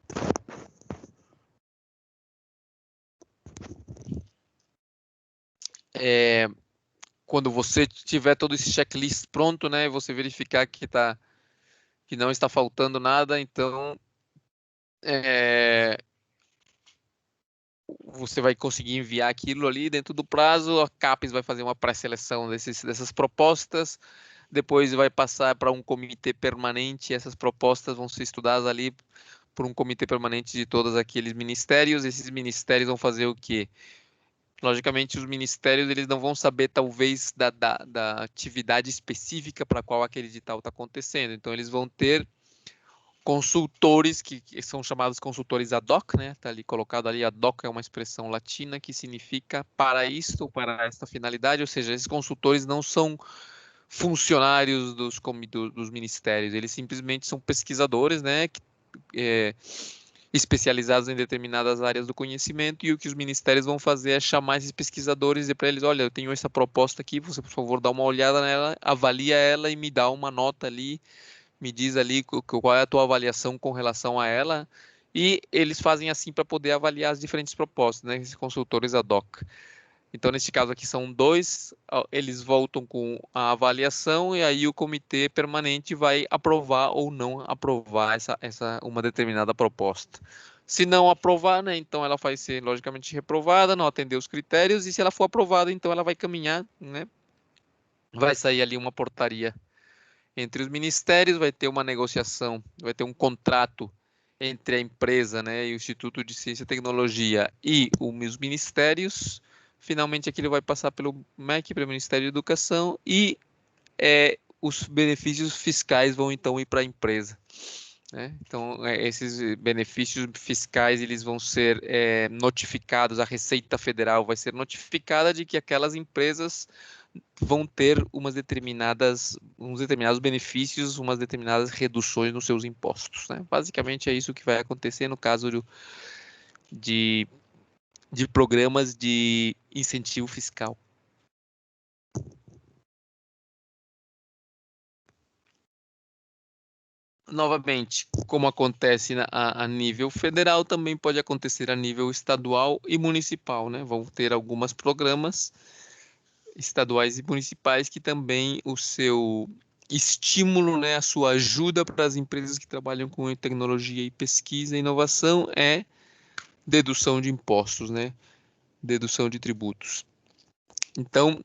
Quando você tiver todo esse checklist pronto, né, você verificar que não está faltando nada, então você vai conseguir enviar aquilo ali dentro do prazo, a CAPES vai fazer uma pré-seleção dessas propostas, depois vai passar para um comitê permanente, essas propostas vão ser estudadas ali por um comitê permanente de todos aqueles ministérios, esses ministérios vão fazer o quê? Logicamente, os ministérios eles não vão saber, talvez, da atividade específica para a qual aquele edital está acontecendo. Então, eles vão ter consultores que são chamados consultores ad hoc, né? Está ali colocado ali, ad hoc é uma expressão latina que significa para isto ou para esta finalidade, ou seja, esses consultores não são funcionários dos ministérios, eles simplesmente são pesquisadores, né? especializados em determinadas áreas do conhecimento, e o que os ministérios vão fazer é chamar esses pesquisadores e dizer para eles, olha, eu tenho essa proposta aqui, você, por favor, dá uma olhada nela, avalia ela e me dá uma nota ali, me diz ali qual é a tua avaliação com relação a ela, e eles fazem assim para poder avaliar as diferentes propostas, né, esses consultores ad hoc. Então, nesse caso aqui são dois, eles voltam com a avaliação e aí o comitê permanente vai aprovar ou não aprovar uma determinada proposta. Se não aprovar, né, então ela vai ser logicamente reprovada, não atender os critérios, e se ela for aprovada, então ela vai caminhar, né, vai sair ali uma portaria entre os ministérios, vai ter uma negociação, vai ter um contrato entre a empresa, né, e o Instituto de Ciência e Tecnologia e os ministérios. Finalmente aquilo vai passar pelo MEC, pelo Ministério da Educação, e os benefícios fiscais vão então ir para a empresa, né? Então, esses benefícios fiscais eles vão ser notificados, a Receita Federal vai ser notificada de que aquelas empresas vão ter uns determinados benefícios, umas determinadas reduções nos seus impostos, né? Basicamente é isso que vai acontecer no caso de, de programas de incentivo fiscal. Novamente, como acontece a nível federal, também pode acontecer a nível estadual e municipal, né? Vão ter alguns programas estaduais e municipais que também o seu estímulo, né, a sua ajuda para as empresas que trabalham com tecnologia e pesquisa e inovação é dedução de impostos, né? Dedução de tributos. Então,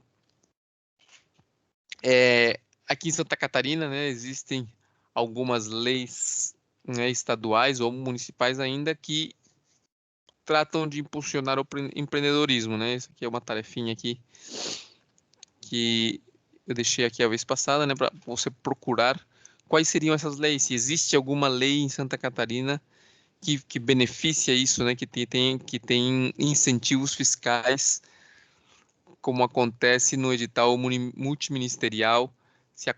aqui em Santa Catarina, né, existem algumas leis, né, estaduais ou municipais ainda que tratam de impulsionar o empreendedorismo, né? Isso aqui é uma tarefinha aqui que eu deixei aqui a vez passada, né, para você procurar quais seriam essas leis. Se existe alguma lei em Santa Catarina que beneficia isso, né, que tem incentivos fiscais, como acontece no edital multiministerial, se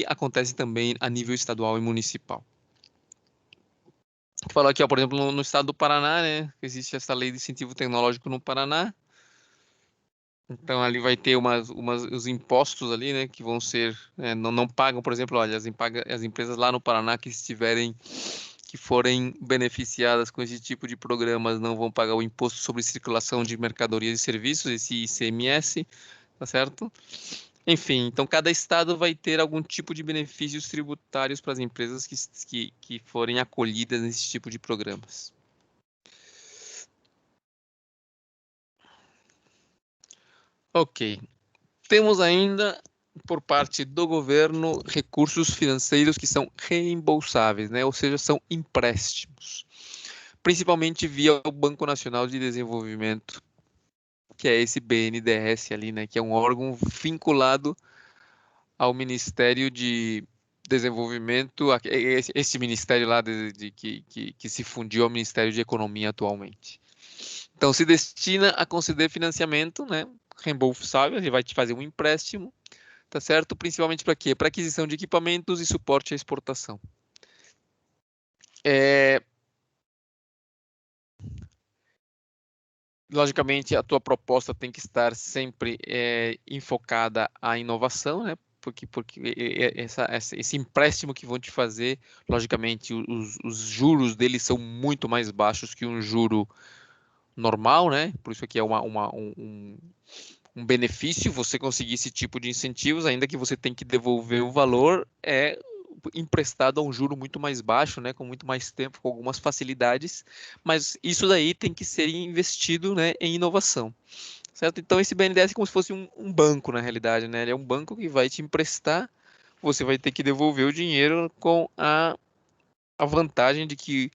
acontece também a nível estadual e municipal. Falou aqui, ó, por exemplo, no estado do Paraná, né, existe essa lei de incentivo tecnológico no Paraná. Então ali vai ter os impostos ali, né, que vão ser, não pagam, por exemplo, olha, as empresas lá no Paraná que forem beneficiadas com esse tipo de programas não vão pagar o imposto sobre circulação de mercadorias e serviços, esse ICMS, tá certo? Enfim, então cada estado vai ter algum tipo de benefícios tributários para as empresas que forem acolhidas nesse tipo de programas. Ok. Temos ainda, por parte do governo, recursos financeiros que são reembolsáveis, né? Ou seja, são empréstimos, principalmente via o Banco Nacional de Desenvolvimento, que é esse BNDES ali, né? Que é um órgão vinculado ao Ministério de Desenvolvimento, esse ministério lá que se fundiu ao Ministério de Economia atualmente. Então, se destina a conceder financiamento, né? Reembolsável, ele vai te fazer um empréstimo, tá certo? Principalmente para quê? Para aquisição de equipamentos e suporte à exportação. Logicamente, a tua proposta tem que estar sempre enfocada à inovação, né? Porque esse empréstimo que vão te fazer, logicamente, os juros deles são muito mais baixos que um juro normal, né? Por isso aqui é um benefício você conseguir esse tipo de incentivos, ainda que você tenha que devolver o valor, emprestado a um juro muito mais baixo, né, com muito mais tempo, com algumas facilidades, mas isso daí tem que ser investido, né, em inovação, certo? Então esse BNDES é como se fosse um banco na realidade, né? Ele é um banco que vai te emprestar, você vai ter que devolver o dinheiro com a vantagem de que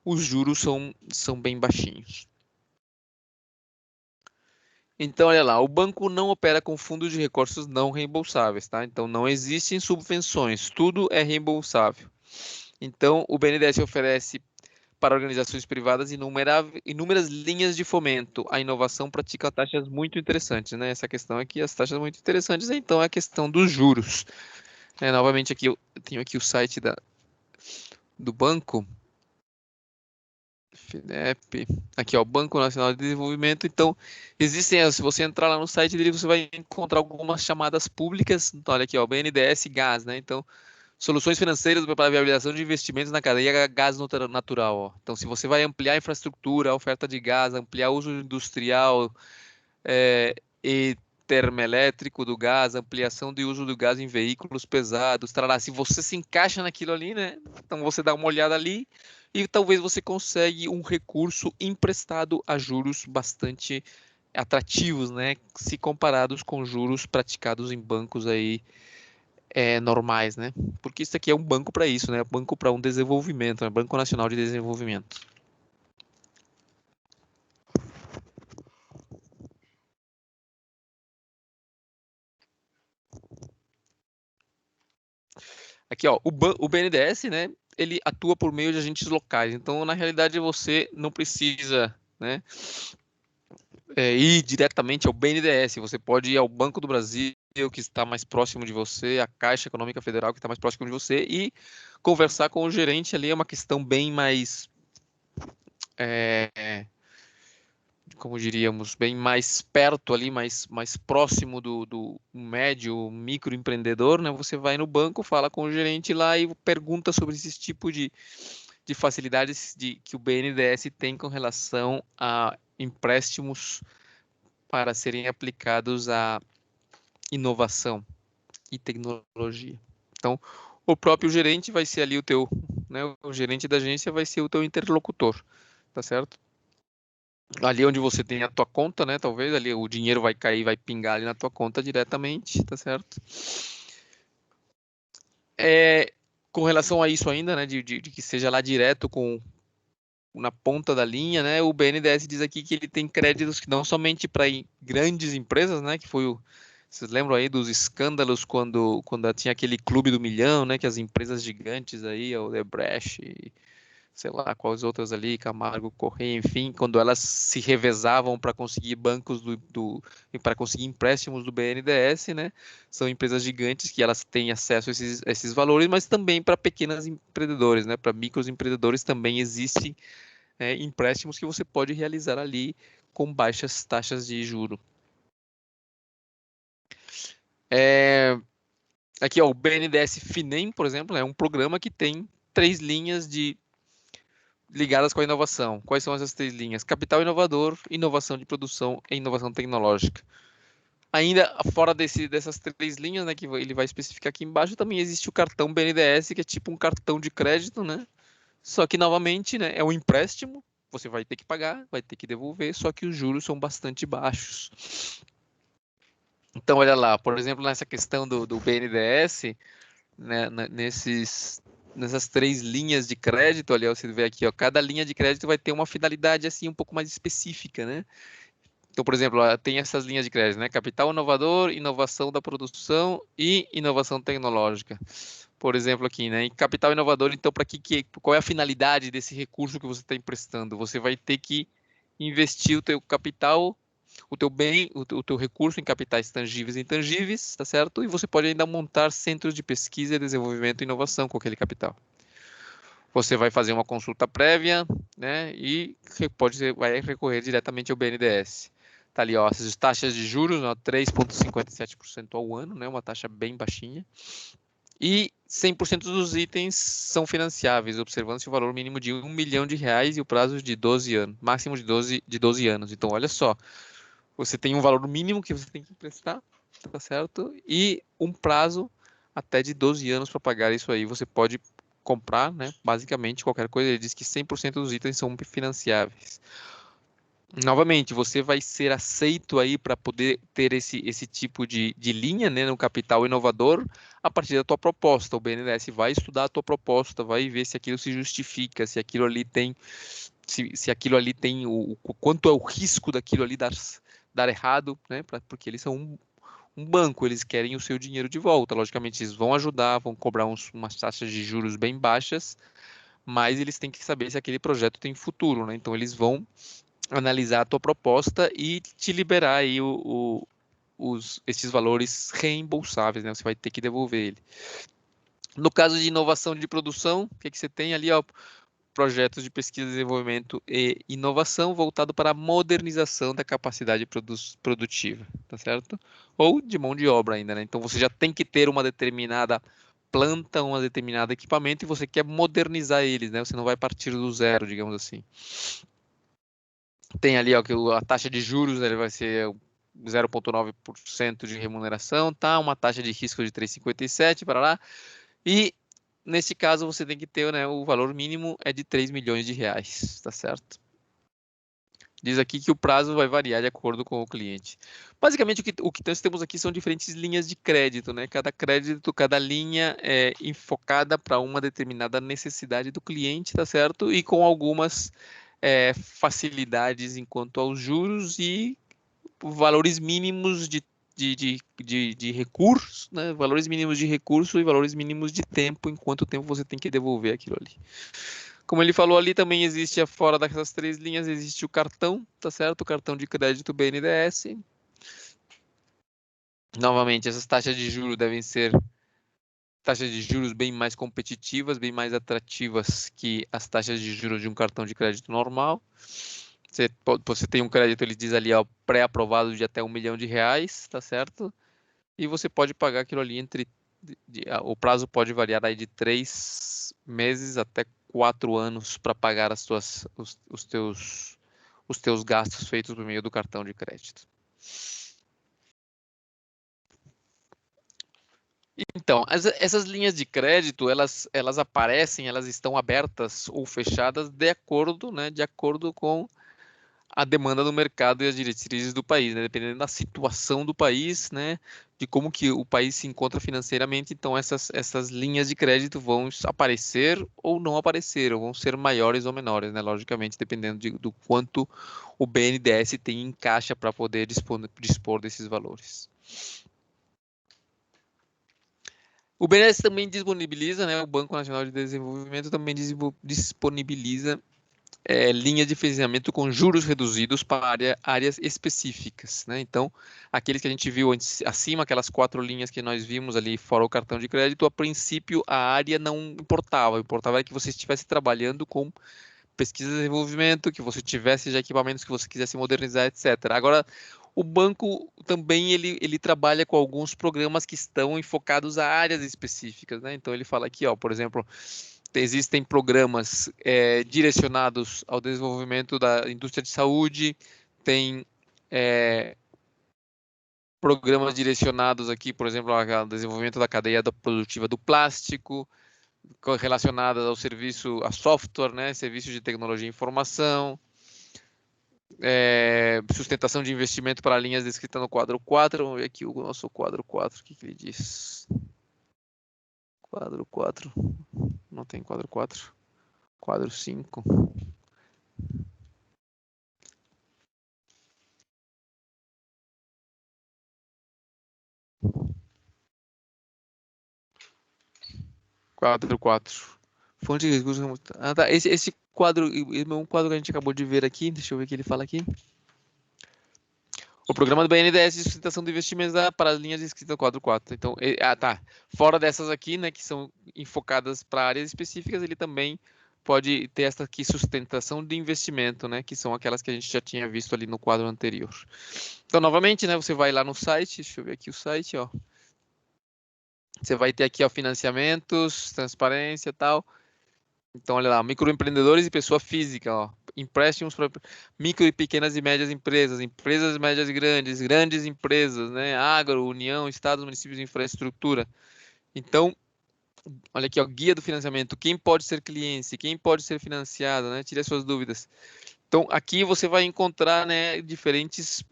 os juros são bem baixinhos. Então, olha lá, o banco não opera com fundos de recursos não reembolsáveis, tá? Então, não existem subvenções, tudo é reembolsável. Então, o BNDES oferece para organizações privadas inúmeras linhas de fomento. A inovação pratica taxas muito interessantes, né? Essa questão aqui, as taxas muito interessantes, então é a questão dos juros. Novamente aqui, eu tenho aqui o site do banco. FINEP, aqui ó, Banco Nacional de Desenvolvimento. Então, existem, se você entrar lá no site dele, você vai encontrar algumas chamadas públicas. Então, olha aqui ó, BNDES Gás, né? Então, soluções financeiras para a viabilização de investimentos na cadeia gás natural, ó. Então, se você vai ampliar a infraestrutura, a oferta de gás, ampliar o uso industrial, e termoelétrico do gás, ampliação de uso do gás em veículos pesados, trará. Se você se encaixa naquilo ali, né? Então você dá uma olhada ali e talvez você consegue um recurso emprestado a juros bastante atrativos, né? Se comparados com juros praticados em bancos aí normais, né? Porque isso aqui é um banco para isso, né? Banco para um desenvolvimento, né? Banco Nacional de Desenvolvimento. Aqui, ó, o BNDES, né, ele atua por meio de agentes locais. Então, na realidade, você não precisa, né, ir diretamente ao BNDES. Você pode ir ao Banco do Brasil, que está mais próximo de você, a Caixa Econômica Federal, que está mais próximo de você, e conversar com o gerente ali é uma questão bem mais, é, como diríamos, bem mais perto ali, mais próximo do médio, microempreendedor, né? Você vai no banco, fala com o gerente lá e pergunta sobre esse tipo de facilidades que o BNDES tem com relação a empréstimos para serem aplicados à inovação e tecnologia. Então, o próprio gerente vai ser ali né, o gerente da agência vai ser o teu interlocutor, tá certo? Ali onde você tem a tua conta, né? Talvez ali o dinheiro vai cair, vai pingar ali na tua conta diretamente, tá certo? É, com relação a isso ainda, né? De que seja lá direto na ponta da linha, né? O BNDES diz aqui que ele tem créditos que não somente para grandes empresas, né? Que foi vocês lembram aí dos escândalos quando tinha aquele clube do milhão, né? Que as empresas gigantes aí, a Odebrecht, sei lá, quais outras ali, Camargo, Correia, enfim, quando elas se revezavam para conseguir bancos para conseguir empréstimos do BNDES, né? São empresas gigantes que elas têm acesso a esses valores, mas também para pequenos empreendedores, né? Para microempreendedores também existem empréstimos que você pode realizar ali com baixas taxas de juro. É, aqui, ó, o BNDES Finem, por exemplo, é um programa que tem 3 linhas ligadas com a inovação. Quais são essas 3 linhas? Capital inovador, inovação de produção e inovação tecnológica. Ainda fora dessas 3 linhas, né, que ele vai especificar aqui embaixo, também existe o cartão BNDES, que é tipo um cartão de crédito, né? Só que, novamente, né, é um empréstimo, você vai ter que pagar, vai ter que devolver, só que os juros são bastante baixos. Então, olha lá, por exemplo, nessa questão do BNDES, né, nessas 3 linhas de crédito, olha, você vê aqui, ó, cada linha de crédito vai ter uma finalidade assim um pouco mais específica, né? Então, por exemplo, tem essas linhas de crédito, né? Capital inovador, inovação da produção e inovação tecnológica. Por exemplo, aqui, né? Em capital inovador, então, qual é a finalidade desse recurso que você está emprestando? Você vai ter que investir o teu capital, o teu bem, o teu recurso em capitais tangíveis e intangíveis, tá certo? E você pode ainda montar centros de pesquisa, desenvolvimento e inovação com aquele capital. Você vai fazer uma consulta prévia, né? E vai recorrer diretamente ao BNDES. Tá ali, ó, essas taxas de juros, 3,57% ao ano, né? Uma taxa bem baixinha. E 100% dos itens são financiáveis, observando-se o valor mínimo de R$ 1 milhão e o prazo de 12 anos, máximo de 12 anos. Então, olha só, você tem um valor mínimo que você tem que emprestar, tá certo? E um prazo até de 12 anos para pagar isso aí. Você pode comprar, né? Basicamente qualquer coisa. Ele diz que 100% dos itens são financiáveis. Novamente, você vai ser aceito aí para poder ter esse tipo de linha, né, no capital inovador a partir da tua proposta. O BNDES vai estudar a tua proposta, vai ver se aquilo se justifica, se aquilo ali tem, se aquilo ali tem o quanto é o risco daquilo ali dar errado, né? Porque eles são um banco, eles querem o seu dinheiro de volta. Logicamente, eles vão ajudar, vão cobrar umas taxas de juros bem baixas, mas eles têm que saber se aquele projeto tem futuro, né? Então, eles vão analisar a tua proposta e te liberar aí esses valores reembolsáveis, né? Você vai ter que devolver ele. No caso de inovação de produção, o que você tem ali, ó? projetos de pesquisa, desenvolvimento e inovação voltado para a modernização da capacidade produtiva, tá certo? Ou de mão de obra ainda, né? Então você já tem que ter uma determinada planta, um determinado equipamento e você quer modernizar eles, né? Você não vai partir do zero, digamos assim. Tem ali ó, que a taxa de juros, né, ele vai ser 0,9% de remuneração, tá? Uma taxa de risco de 3,57 para lá. E nesse caso você tem que ter, né, o valor mínimo é de 3 milhões de reais, tá certo? Diz aqui que o prazo vai variar de acordo com o cliente. Basicamente, o que nós temos aqui são diferentes linhas de crédito, né? Cada crédito, cada linha é enfocada para uma determinada necessidade do cliente, tá certo? E com algumas facilidades enquanto aos juros e valores mínimos de recursos, né? Valores mínimos de recurso e valores mínimos de tempo, em quanto tempo você tem que devolver aquilo ali. Como ele falou ali, também existe fora dessas três linhas, existe o cartão, tá certo? O cartão de crédito BNDES. Novamente, essas taxas de juros devem ser taxas de juros bem mais competitivas, bem mais atrativas que as taxas de juros de um cartão de crédito normal. Você tem um crédito, ele diz ali, ó, pré-aprovado de até R$1 milhão, tá certo? E você pode pagar aquilo ali o prazo pode variar aí de 3 meses até 4 anos para pagar os teus gastos feitos por meio do cartão de crédito. Então, essas linhas de crédito, elas aparecem, elas estão abertas ou fechadas de acordo com a demanda do mercado e as diretrizes do país, né? Dependendo da situação do país, né? De como que o país se encontra financeiramente, então essas linhas de crédito vão aparecer ou não aparecer, ou vão ser maiores ou menores, né? Logicamente, dependendo do quanto o BNDES tem em caixa para poder dispor desses valores. O BNDES também disponibiliza, né? O Banco Nacional de Desenvolvimento também disponibiliza linha de financiamento com juros reduzidos para áreas específicas, né? Então, aqueles que a gente viu acima, aquelas 4 linhas que nós vimos ali fora o cartão de crédito, a princípio a área não importava, importava que você estivesse trabalhando com pesquisa e desenvolvimento, que você tivesse já equipamentos que você quisesse modernizar, etc. Agora, o banco também ele trabalha com alguns programas que estão enfocados a áreas específicas, né? Então ele fala aqui, ó, por exemplo, existem programas direcionados ao desenvolvimento da indústria de saúde, tem programas direcionados aqui, por exemplo, ao desenvolvimento da cadeia produtiva do plástico, relacionadas ao serviço, a software, né, serviços de tecnologia e informação, sustentação de investimento para linhas descritas no quadro 4. Vamos ver aqui o nosso quadro 4, o que ele diz. Quadro 4, não tem quadro 4. Quadro 5. Quadro 4. Fonte de recursos. Ah, tá. Esse quadro, um quadro que a gente acabou de ver aqui, deixa eu ver o que ele fala aqui. O programa do BNDES de sustentação de investimentos para as linhas inscritas no quadro 4. Então, tá. Fora dessas aqui, né, que são enfocadas para áreas específicas, ele também pode ter essa aqui, sustentação de investimento, né, que são aquelas que a gente já tinha visto ali no quadro anterior. Então, novamente, né, você vai lá no site, deixa eu ver aqui o site, ó. Você vai ter aqui, ó, financiamentos, transparência e tal. Então, olha lá, microempreendedores e pessoa física, ó, empréstimos para micro e pequenas e médias empresas, empresas médias e grandes, grandes empresas, né, agro, união, estados, municípios e infraestrutura. Então, olha aqui, ó, guia do financiamento, quem pode ser cliente, quem pode ser financiado, né, tire as suas dúvidas. Então, aqui você vai encontrar, né, diferentes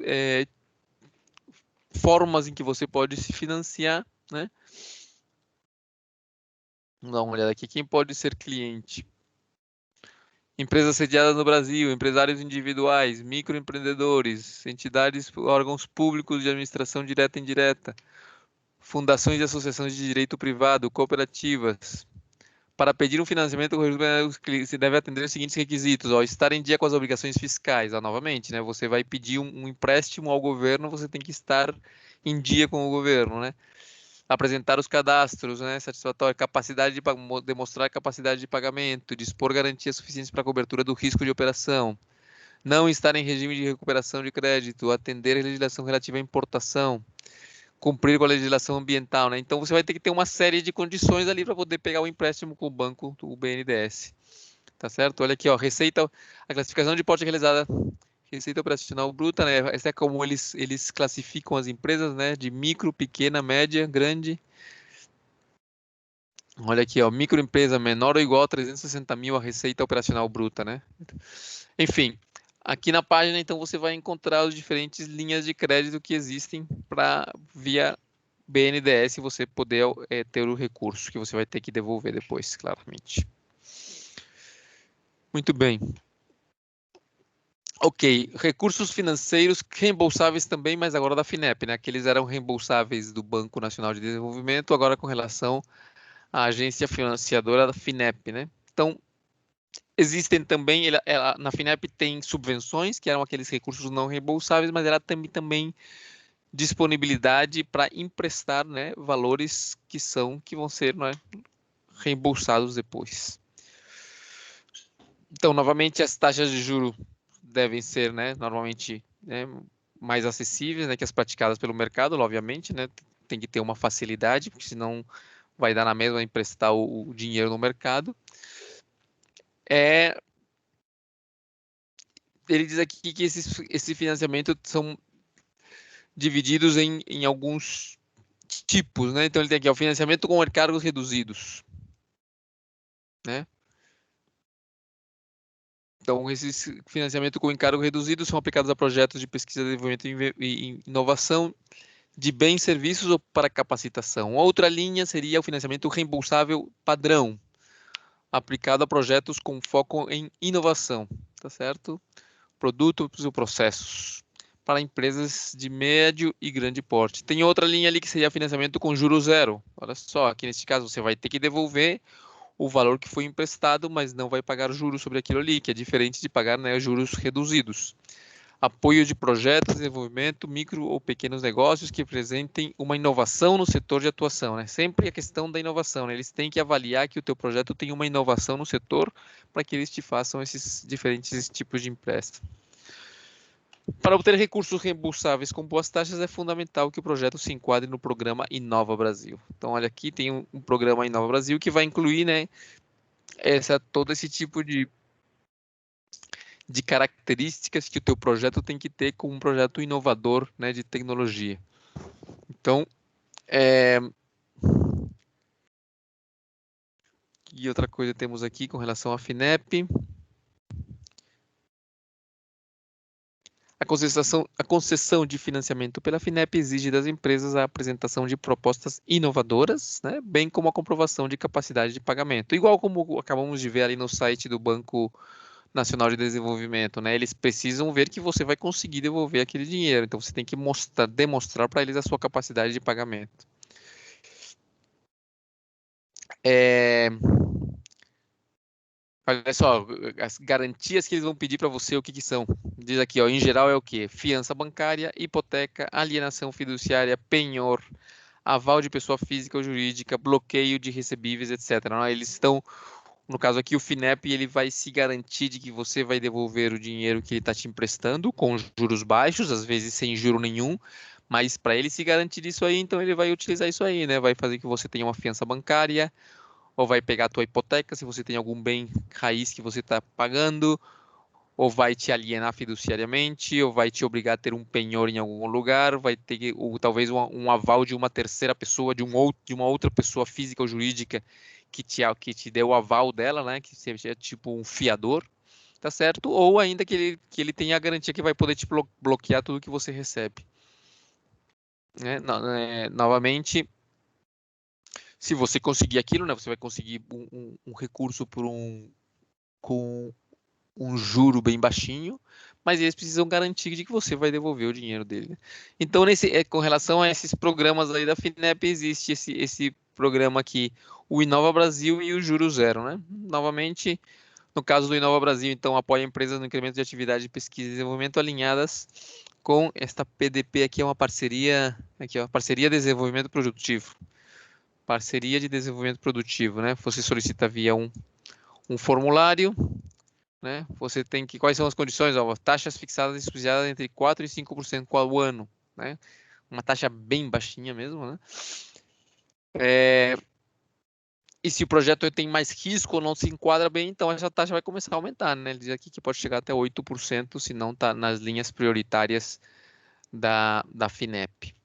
formas em que você pode se financiar, né. Vamos dar uma olhada aqui, quem pode ser cliente? Empresas sediadas no Brasil, empresários individuais, microempreendedores, entidades, órgãos públicos de administração direta e indireta, fundações e associações de direito privado, cooperativas. Para pedir um financiamento, você deve atender os seguintes requisitos: ó, estar em dia com as obrigações fiscais. Ó, novamente, né, você vai pedir um empréstimo ao governo, você tem que estar em dia com o governo, né? Apresentar os cadastros, né, satisfatória, capacidade de demonstrar capacidade de pagamento, dispor garantias suficientes para a cobertura do risco de operação, não estar em regime de recuperação de crédito, atender a legislação relativa à importação, cumprir com a legislação ambiental, né? Então você vai ter que ter uma série de condições ali para poder pegar o empréstimo com o banco do BNDES. Tá certo? Olha aqui, ó, receita, a classificação de porte realizada, receita operacional bruta, né? Essa é como eles classificam as empresas, né? De micro, pequena, média, grande. Olha aqui, ó, microempresa menor ou igual a 360 mil a receita operacional bruta, né? Enfim, aqui na página, então, você vai encontrar as diferentes linhas de crédito que existem para via BNDES você poder ter o recurso que você vai ter que devolver depois, claramente. Muito bem. Ok, recursos financeiros reembolsáveis também, mas agora da FINEP, né? Aqueles eram reembolsáveis do Banco Nacional de Desenvolvimento, agora com relação à agência financiadora da FINEP, né? Então, existem também, na FINEP tem subvenções, que eram aqueles recursos não reembolsáveis, mas ela tem também disponibilidade para emprestar, né, valores que vão ser, né, reembolsados depois. Então, novamente, as taxas de juro devem ser, né, normalmente, né, mais acessíveis, né, que as praticadas pelo mercado, obviamente, né, tem que ter uma facilidade, porque senão vai dar na mesma emprestar o dinheiro no mercado. Ele diz aqui que esse financiamento são divididos em alguns tipos, né? Então ele tem aqui o financiamento com encargos reduzidos, né? Então esses financiamento com encargo reduzido são aplicados a projetos de pesquisa, desenvolvimento e inovação de bens, serviços ou para capacitação. Outra linha seria o financiamento reembolsável padrão, aplicado a projetos com foco em inovação, tá certo? Produtos ou processos para empresas de médio e grande porte. Tem outra linha ali que seria financiamento com juros zero. Olha só, aqui nesse caso você vai ter que devolver o valor que foi emprestado, mas não vai pagar juros sobre aquilo ali, que é diferente de pagar, né, juros reduzidos. Apoio de projetos, desenvolvimento, micro ou pequenos negócios que apresentem uma inovação no setor de atuação, né? Sempre a questão da inovação, né? Eles têm que avaliar que o teu projeto tem uma inovação no setor para que eles te façam esses diferentes tipos de empréstimo. Para obter recursos reembolsáveis com boas taxas, é fundamental que o projeto se enquadre no programa Inova Brasil. Então, olha aqui, tem um programa Inova Brasil que vai incluir, né, todo esse tipo de características que o teu projeto tem que ter como um projeto inovador, né, de tecnologia. Então, e outra coisa temos aqui com relação à FINEP. A concessão de financiamento pela FINEP exige das empresas a apresentação de propostas inovadoras, né, bem como a comprovação de capacidade de pagamento. Igual como acabamos de ver ali no site do Banco Nacional de Desenvolvimento, né, eles precisam ver que você vai conseguir devolver aquele dinheiro. Então você tem que demonstrar para eles a sua capacidade de pagamento. Olha só, as garantias que eles vão pedir para você, o que são? Diz aqui, ó, em geral é o quê? Fiança bancária, hipoteca, alienação fiduciária, penhor, aval de pessoa física ou jurídica, bloqueio de recebíveis, etc. Não, eles estão, no caso aqui, o FINEP, ele vai se garantir de que você vai devolver o dinheiro que ele está te emprestando com juros baixos, às vezes sem juro nenhum, mas para ele se garantir disso aí, então ele vai utilizar isso aí, né? Vai fazer que você tenha uma fiança bancária, ou vai pegar a tua hipoteca, se você tem algum bem raiz que você está pagando, ou vai te alienar fiduciariamente, ou vai te obrigar a ter um penhor em algum lugar, vai ter ou talvez um aval de uma terceira pessoa, de uma outra pessoa física ou jurídica que te deu o aval dela, né, que seja tipo um fiador, tá certo? Ou ainda que ele tenha a garantia que vai poder te bloquear tudo que você recebe. Né? Novamente, se você conseguir aquilo, né, você vai conseguir um recurso com um juro bem baixinho, mas eles precisam garantir de que você vai devolver o dinheiro dele. Né? Então, com relação a esses programas aí da FINEP, existe esse programa aqui, o Inova Brasil e o Juro Zero. Né? Novamente, no caso do Inova Brasil, então, apoia empresas no incremento de atividade de pesquisa e desenvolvimento alinhadas com esta PDP aqui, é uma parceria, aqui, ó, Parceria de Desenvolvimento Produtivo. parceria de desenvolvimento produtivo, né? Você solicita via um formulário, né? Você tem que, quais são as condições? Ó, taxas fixadas e subsidiadas entre 4% e 5% ao ano, né? Uma taxa bem baixinha mesmo, né? E se o projeto tem mais risco ou não se enquadra bem, então essa taxa vai começar a aumentar, né? Ele diz aqui que pode chegar até 8%, se não está nas linhas prioritárias da FINEP.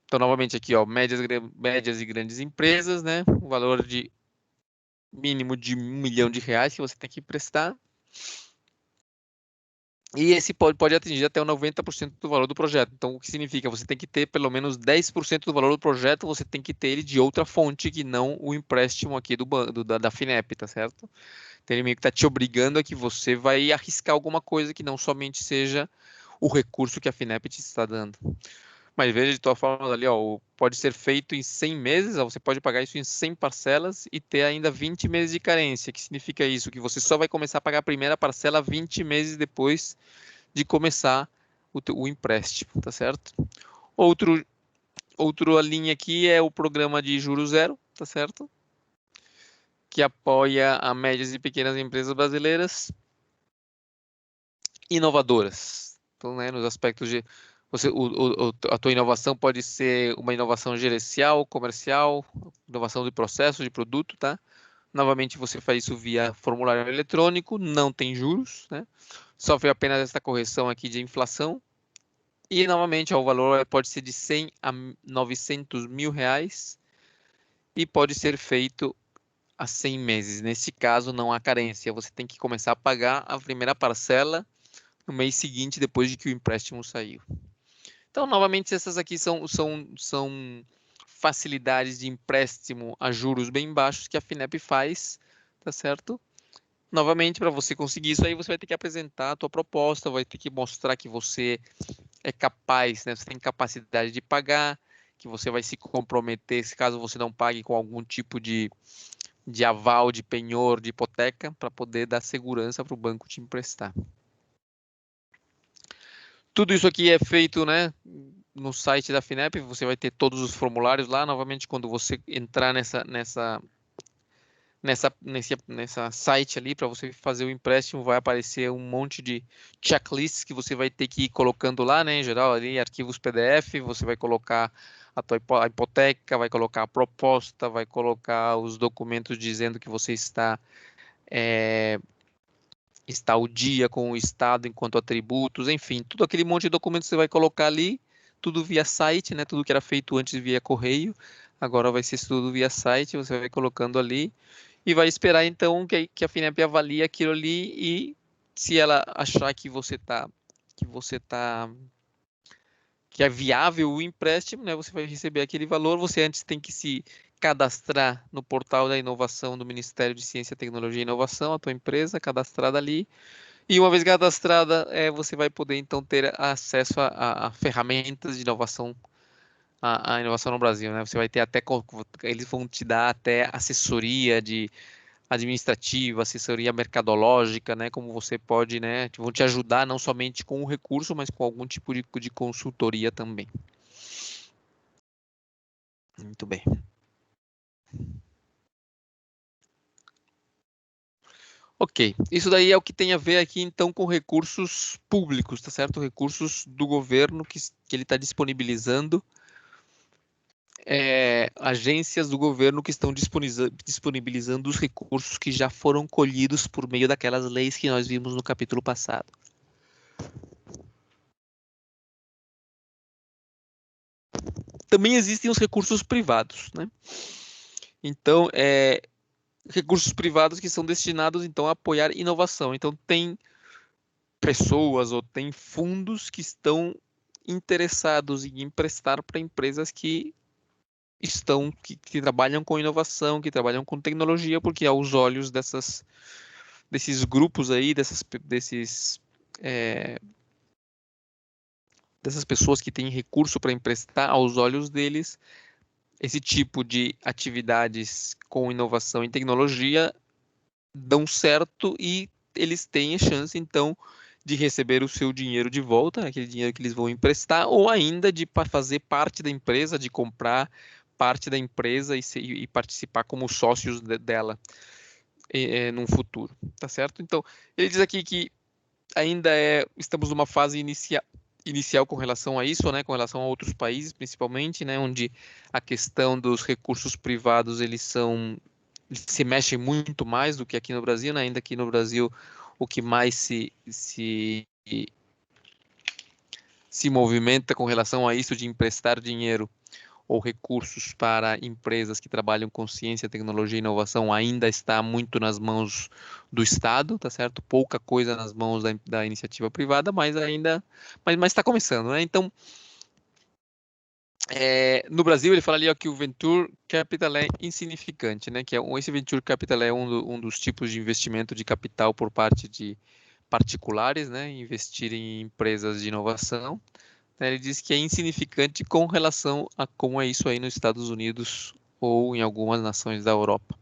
Então, novamente aqui, ó, médias e grandes empresas, né? O valor de mínimo de R$ 1 milhão que você tem que prestar. E esse pode atingir até o 90% do valor do projeto. Então, o que significa? Você tem que ter pelo menos 10% do valor do projeto, você tem que ter ele de outra fonte que não o empréstimo aqui da FINEP, tá certo? Então, ele meio que está te obrigando a que você vai arriscar alguma coisa que não somente seja o recurso que a FINEP te está dando. Mas veja de tua forma ali, ó, pode ser feito em 100 meses, ó, você pode pagar isso em 100 parcelas e ter ainda 20 meses de carência. O que significa isso? Que você só vai começar a pagar a primeira parcela 20 meses depois de começar o empréstimo, tá certo? Outra linha aqui é o programa de juros zero, tá certo? Que apoia a médias e pequenas empresas brasileiras inovadoras. Então, né, nos aspectos de a tua inovação pode ser uma inovação gerencial, comercial, inovação de processo, de produto, tá? Novamente, você faz isso via formulário eletrônico, não tem juros, né? Sofre apenas esta correção aqui de inflação. E, novamente, ó, o valor pode ser de 100 a 900 mil reais e pode ser feito a 100 meses. Nesse caso, não há carência. Você tem que começar a pagar a primeira parcela no mês seguinte, depois de que o empréstimo saiu. Então, novamente, essas aqui são facilidades de empréstimo a juros bem baixos que a FINEP faz, tá certo? Novamente, para você conseguir isso aí, você vai ter que apresentar a tua proposta, vai ter que mostrar que você é capaz, né? Você tem capacidade de pagar, que você vai se comprometer, se caso você não pague, com algum tipo de aval, de penhor, de hipoteca, para poder dar segurança para o banco te emprestar. Tudo isso aqui é feito, né, no site da FINEP, você vai ter todos os formulários lá. Novamente, quando você entrar nessa site ali para você fazer o empréstimo, vai aparecer um monte de checklists que você vai ter que ir colocando lá, né, em geral, ali, arquivos PDF, você vai colocar a hipoteca, vai colocar a proposta, vai colocar os documentos dizendo que você está ao dia com o Estado enquanto atributos, enfim, tudo aquele monte de documentos que você vai colocar ali, tudo via site, né? Tudo que era feito antes via correio, agora vai ser tudo via site, você vai colocando ali e vai esperar então que a FINEP avalie aquilo ali e se ela achar que é viável o empréstimo, né? Você vai receber aquele valor, você antes tem que se cadastrar no portal da inovação do Ministério de Ciência, Tecnologia e Inovação, a tua empresa cadastrada ali. E uma vez cadastrada, você vai poder então ter acesso a ferramentas de inovação, a inovação no Brasil, né? Você vai ter eles vão te dar até assessoria de administrativa, assessoria mercadológica, né? Como você pode, né? Vão te ajudar não somente com o recurso, mas com algum tipo de consultoria também. Muito bem. Ok, isso daí é o que tem a ver aqui então com recursos públicos, tá certo? Recursos do governo que ele está disponibilizando, agências do governo que estão disponibilizando os recursos que já foram colhidos por meio daquelas leis que nós vimos no capítulo passado. Também existem os recursos privados, né? Então, recursos privados que são destinados então a apoiar inovação. Então, tem pessoas ou tem fundos que estão interessados em emprestar para empresas que trabalham com inovação, que trabalham com tecnologia, porque aos olhos desses grupos aí, dessas pessoas que têm recurso para emprestar, aos olhos deles, esse tipo de atividades com inovação e tecnologia dão certo e eles têm a chance, então, de receber o seu dinheiro de volta, aquele dinheiro que eles vão emprestar, ou ainda de fazer parte da empresa, de comprar parte da empresa e participar como sócios dela num futuro, tá certo? Então, ele diz aqui que ainda estamos numa fase inicial com relação a isso, né, com relação a outros países, principalmente, né, onde a questão dos recursos privados eles se mexem muito mais do que aqui no Brasil, né? Ainda aqui no Brasil o que mais se movimenta com relação a isso de emprestar dinheiro ou recursos para empresas que trabalham com ciência, tecnologia e inovação ainda está muito nas mãos do Estado, tá certo? Pouca coisa nas mãos da iniciativa privada, mas ainda, mas está começando, né? Então, no Brasil ele fala ali ó, que o Venture Capital é insignificante, né? Que esse Venture Capital é um dos tipos de investimento de capital por parte de particulares, né? Investir em empresas de inovação, né. Ele diz que é insignificante com relação a como é isso aí nos Estados Unidos ou em algumas nações da Europa.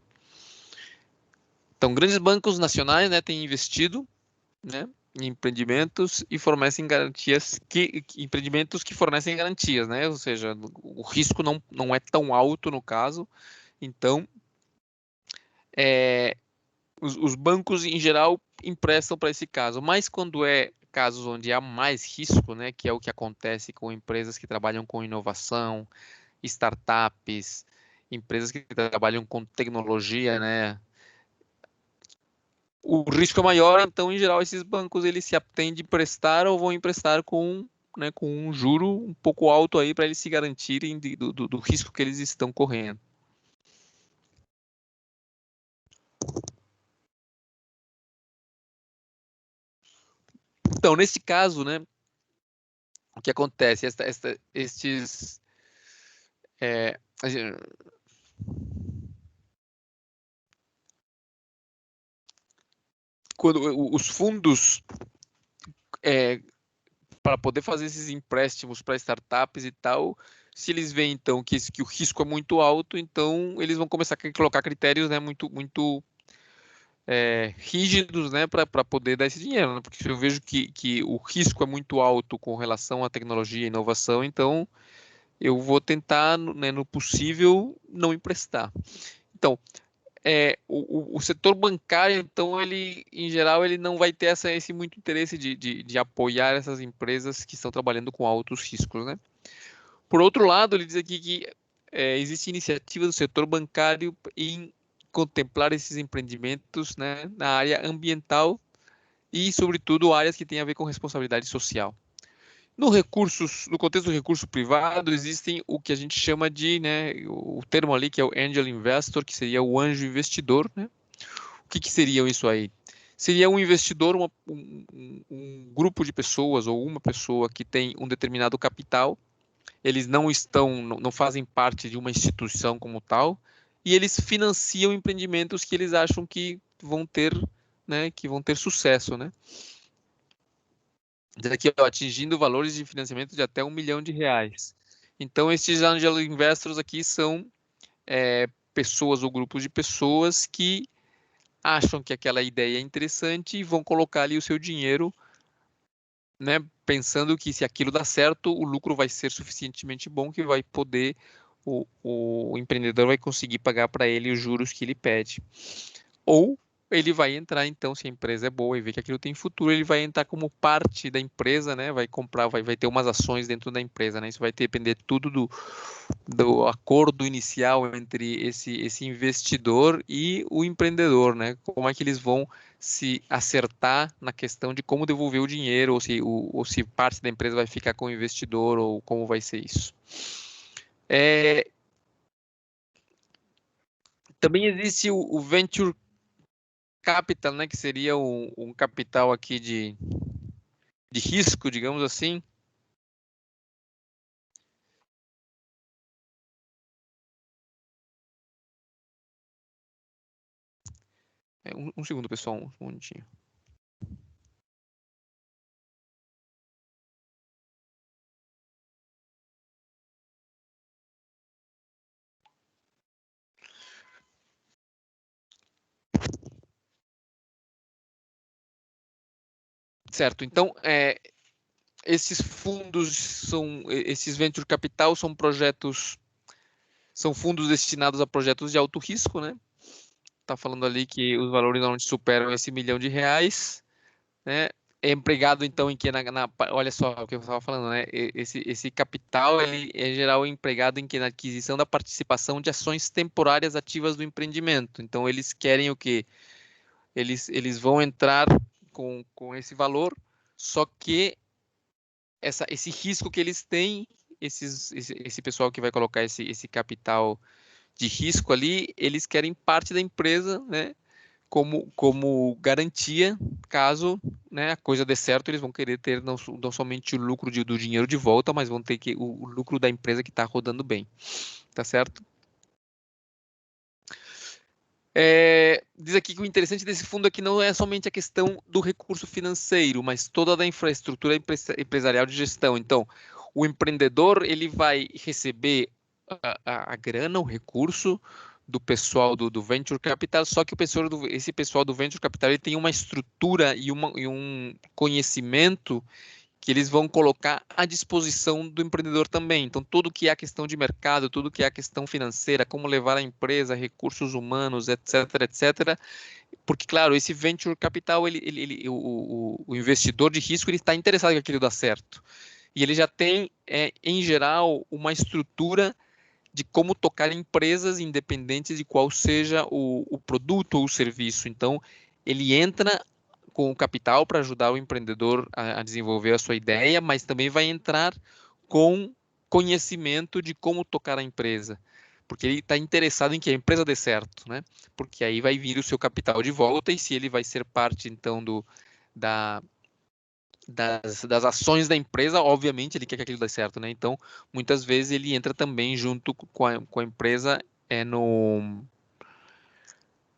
Então, grandes bancos nacionais, né, têm investido, né, em empreendimentos e fornecem garantias empreendimentos que fornecem garantias, né? Ou seja, o risco não é tão alto no caso. Então, os bancos em geral emprestam para esse caso, mas quando é casos onde há mais risco, né, que é o que acontece com empresas que trabalham com inovação, startups, empresas que trabalham com tecnologia, né? O risco é maior, então, em geral, esses bancos eles se abstêm de emprestar ou vão emprestar né, com um juro um pouco alto aí para eles se garantirem do risco que eles estão correndo. Então, nesse caso, né, o que acontece? Estes é, quando os fundos para poder fazer esses empréstimos para startups e tal, se eles veem então que o risco é muito alto, então eles vão começar a colocar critérios, né, muito rígidos, né, para poder dar esse dinheiro, né? Porque se eu vejo que o risco é muito alto com relação à tecnologia e inovação, então eu vou tentar, né, no possível, não emprestar. Então, o setor bancário, então, ele, em geral, ele não vai ter esse muito interesse de apoiar essas empresas que estão trabalhando com altos riscos, né? Por outro lado, ele diz aqui que existe iniciativa do setor bancário em contemplar esses empreendimentos, né, na área ambiental e, sobretudo, áreas que têm a ver com responsabilidade social. No contexto do recurso privado, existem o que a gente chama de, né, o termo ali que é o angel investor, que seria o anjo investidor, né? O que seria isso aí? Seria um investidor, um grupo de pessoas ou uma pessoa que tem um determinado capital, eles não fazem parte de uma instituição como tal, e eles financiam empreendimentos que eles acham que vão ter, né, que vão ter sucesso, né? Diz aqui, ó, atingindo valores de financiamento de até R$ 1 milhão. Então, esses angel investors aqui são pessoas ou grupos de pessoas que acham que aquela ideia é interessante e vão colocar ali o seu dinheiro, né, pensando que se aquilo dá certo, o lucro vai ser suficientemente bom que vai poder, o empreendedor vai conseguir pagar para ele os juros que ele pede. Ou ele vai entrar, então, se a empresa é boa e vê que aquilo tem futuro, ele vai entrar como parte da empresa, né? Vai comprar, vai ter umas ações dentro da empresa, né? Isso vai depender tudo do acordo inicial entre esse investidor e o empreendedor, né? Como é que eles vão se acertar na questão de como devolver o dinheiro, ou se parte da empresa vai ficar com o investidor, ou como vai ser isso. Também existe o Venture Capital, né, que seria um capital aqui de risco, digamos assim. Um segundo, pessoal, um minutinho. Certo, então, esses fundos esses venture capital são projetos são fundos destinados a projetos de alto risco, né? Tá falando ali que os valores normalmente superam esse R$ 1 milhão, né? É empregado, então, em que olha só o que eu estava falando, né? Esse capital, ele é geral empregado em que na aquisição da participação de ações temporárias ativas do empreendimento. Então, eles querem o quê? Eles vão entrar com esse valor, só que esse risco que eles têm, esse pessoal que vai colocar esse capital de risco ali, eles querem parte da empresa, né? Como garantia, caso, né, a coisa dê certo, eles vão querer ter não somente o lucro do dinheiro de volta, mas vão ter o lucro da empresa que está rodando bem, tá certo? Diz aqui que o interessante desse fundo é que não é somente a questão do recurso financeiro, mas toda a infraestrutura empresarial de gestão. Então, o empreendedor ele vai receber a grana, o recurso do pessoal do Venture Capital, só que esse pessoal do Venture Capital ele tem uma estrutura e um conhecimento que eles vão colocar à disposição do empreendedor também. Então, tudo que é a questão de mercado, tudo que é a questão financeira, como levar a empresa, recursos humanos, etc., etc. Porque, claro, esse venture capital, o investidor de risco, ele está interessado que aquilo dê certo. E ele já tem, em geral, uma estrutura de como tocar empresas independentes de qual seja o produto ou o serviço. Então, ele entra com o capital para ajudar o empreendedor a desenvolver a sua ideia, mas também vai entrar com conhecimento de como tocar a empresa, porque ele está interessado em que a empresa dê certo, né? Porque aí vai vir o seu capital de volta e se ele vai ser parte, então, da, das ações da empresa, obviamente ele quer que aquilo dê certo, né? Então, muitas vezes ele entra também junto com a empresa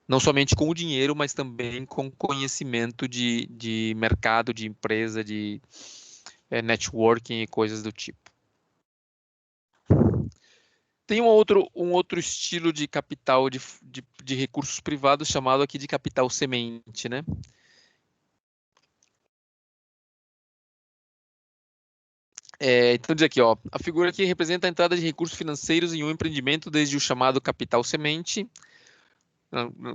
não somente com o dinheiro, mas também com conhecimento de mercado, de empresa, de networking e coisas do tipo. Tem um outro estilo de capital de recursos privados chamado aqui de capital semente, né? Então diz aqui, ó, a figura aqui representa a entrada de recursos financeiros em um empreendimento desde o chamado capital semente,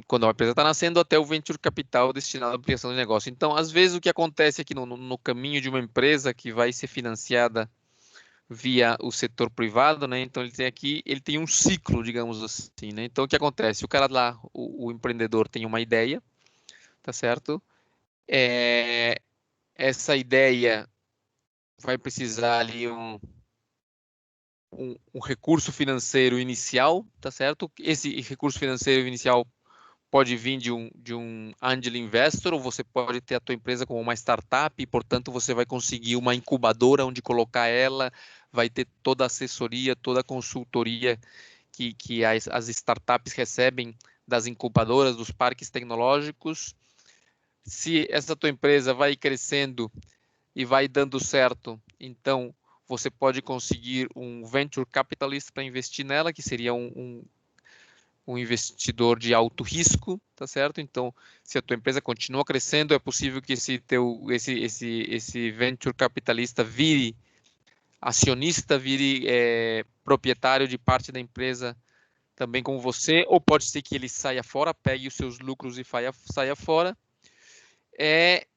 quando a empresa está nascendo, até o venture capital destinado à ampliação do negócio. Então, às vezes, o que acontece aqui no caminho de uma empresa que vai ser financiada via o setor privado, né? Então, ele tem um ciclo, digamos assim, né? Então, o que acontece? O cara lá, o empreendedor tem uma ideia, tá certo? Essa ideia vai precisar ali um recurso financeiro inicial, tá certo? Esse recurso financeiro inicial pode vir de um angel investor, ou você pode ter a tua empresa como uma startup, e, portanto, você vai conseguir uma incubadora onde colocar ela, vai ter toda a assessoria, toda a consultoria que as startups recebem das incubadoras, dos parques tecnológicos. Se essa tua empresa vai crescendo e vai dando certo, então você pode conseguir um venture capitalist para investir nela, que seria um investidor de alto risco, tá certo? Então, se a tua empresa continua crescendo, é possível que esse venture capitalista vire acionista, vire proprietário de parte da empresa também como você, ou pode ser que ele saia fora, pegue os seus lucros e saia fora.